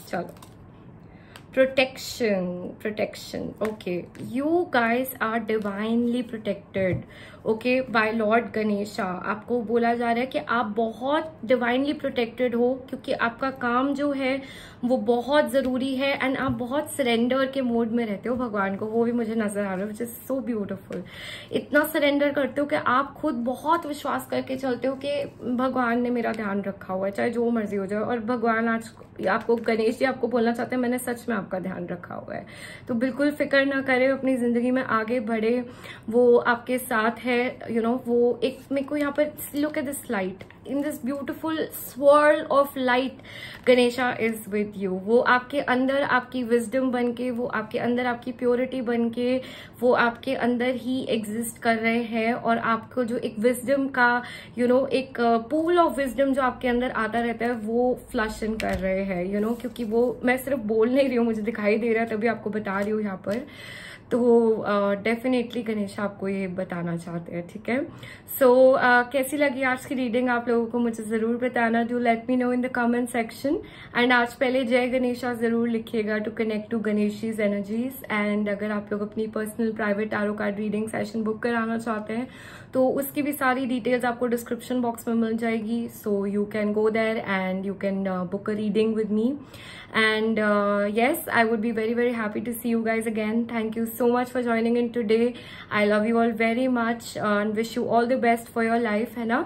चलो, protection okay, you guys are divinely protected okay by lord Ganesha. आपको बोला जा रहा है कि आप बहुत डिवाइनली प्रोटेक्टेड हो, क्योंकि आपका काम जो है वो बहुत जरूरी है, एंड आप बहुत सरेंडर के मोड में रहते हो भगवान को, वो भी मुझे नजर आ रहा है, विच इज सो ब्यूटिफुल। इतना सरेंडर करते हो कि आप खुद बहुत विश्वास करके चलते हो कि भगवान ने मेरा ध्यान रखा हुआ है, चाहे जो मर्जी हो जाए, और भगवान आज आपको, गणेश जी आपको बोलना चाहते हैं मैंने सच में आपका ध्यान रखा हुआ है। तो बिल्कुल फिक्र ना करें, अपनी जिंदगी में आगे बढ़े, वो आपके साथ है, यू नो। वो एक मेरे को यहाँ पर look at this light, in this beautiful swirl of light, Ganesha is with you. वो आपके अंदर आपकी विजडम बन के, वो आपके अंदर आपकी प्योरिटी बन के, वो आपके अंदर ही एग्जिस्ट कर रहे हैं, और आपको जो एक विजडम का यू नो एक पूल ऑफ विजडम जो आपके अंदर आता रहता है, वो फ्लश इन कर रहे हैं, यू नो। क्योंकि वो मैं सिर्फ बोल नहीं रही हूँ, मुझे दिखाई दे रहा है, तभी आपको बता रही हूँ यहाँ पर। तो डेफिनेटली गणेश आपको ये बताना चाहते हैं, ठीक है। सो कैसी लगी आज की रीडिंग आप लोगों को मुझे जरूर बताना, do let me know in the comment section. And आज पहले जय गणेशा जरूर लिखिएगा to connect to Ganesha's energies. And अगर आप लोग अपनी personal private tarot card reading session book कराना चाहते हैं तो उसकी भी सारी डिटेल्स आपको डिस्क्रिप्शन बॉक्स में मिल जाएगी, so you can go there and you can book a reading with me. And yes, I would be very very happy to see you guys again. Thank you so much for joining in today. I love you all very much and wish you all the best for your life, है ना?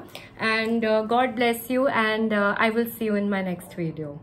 And God bless you, and I will see you in my next video.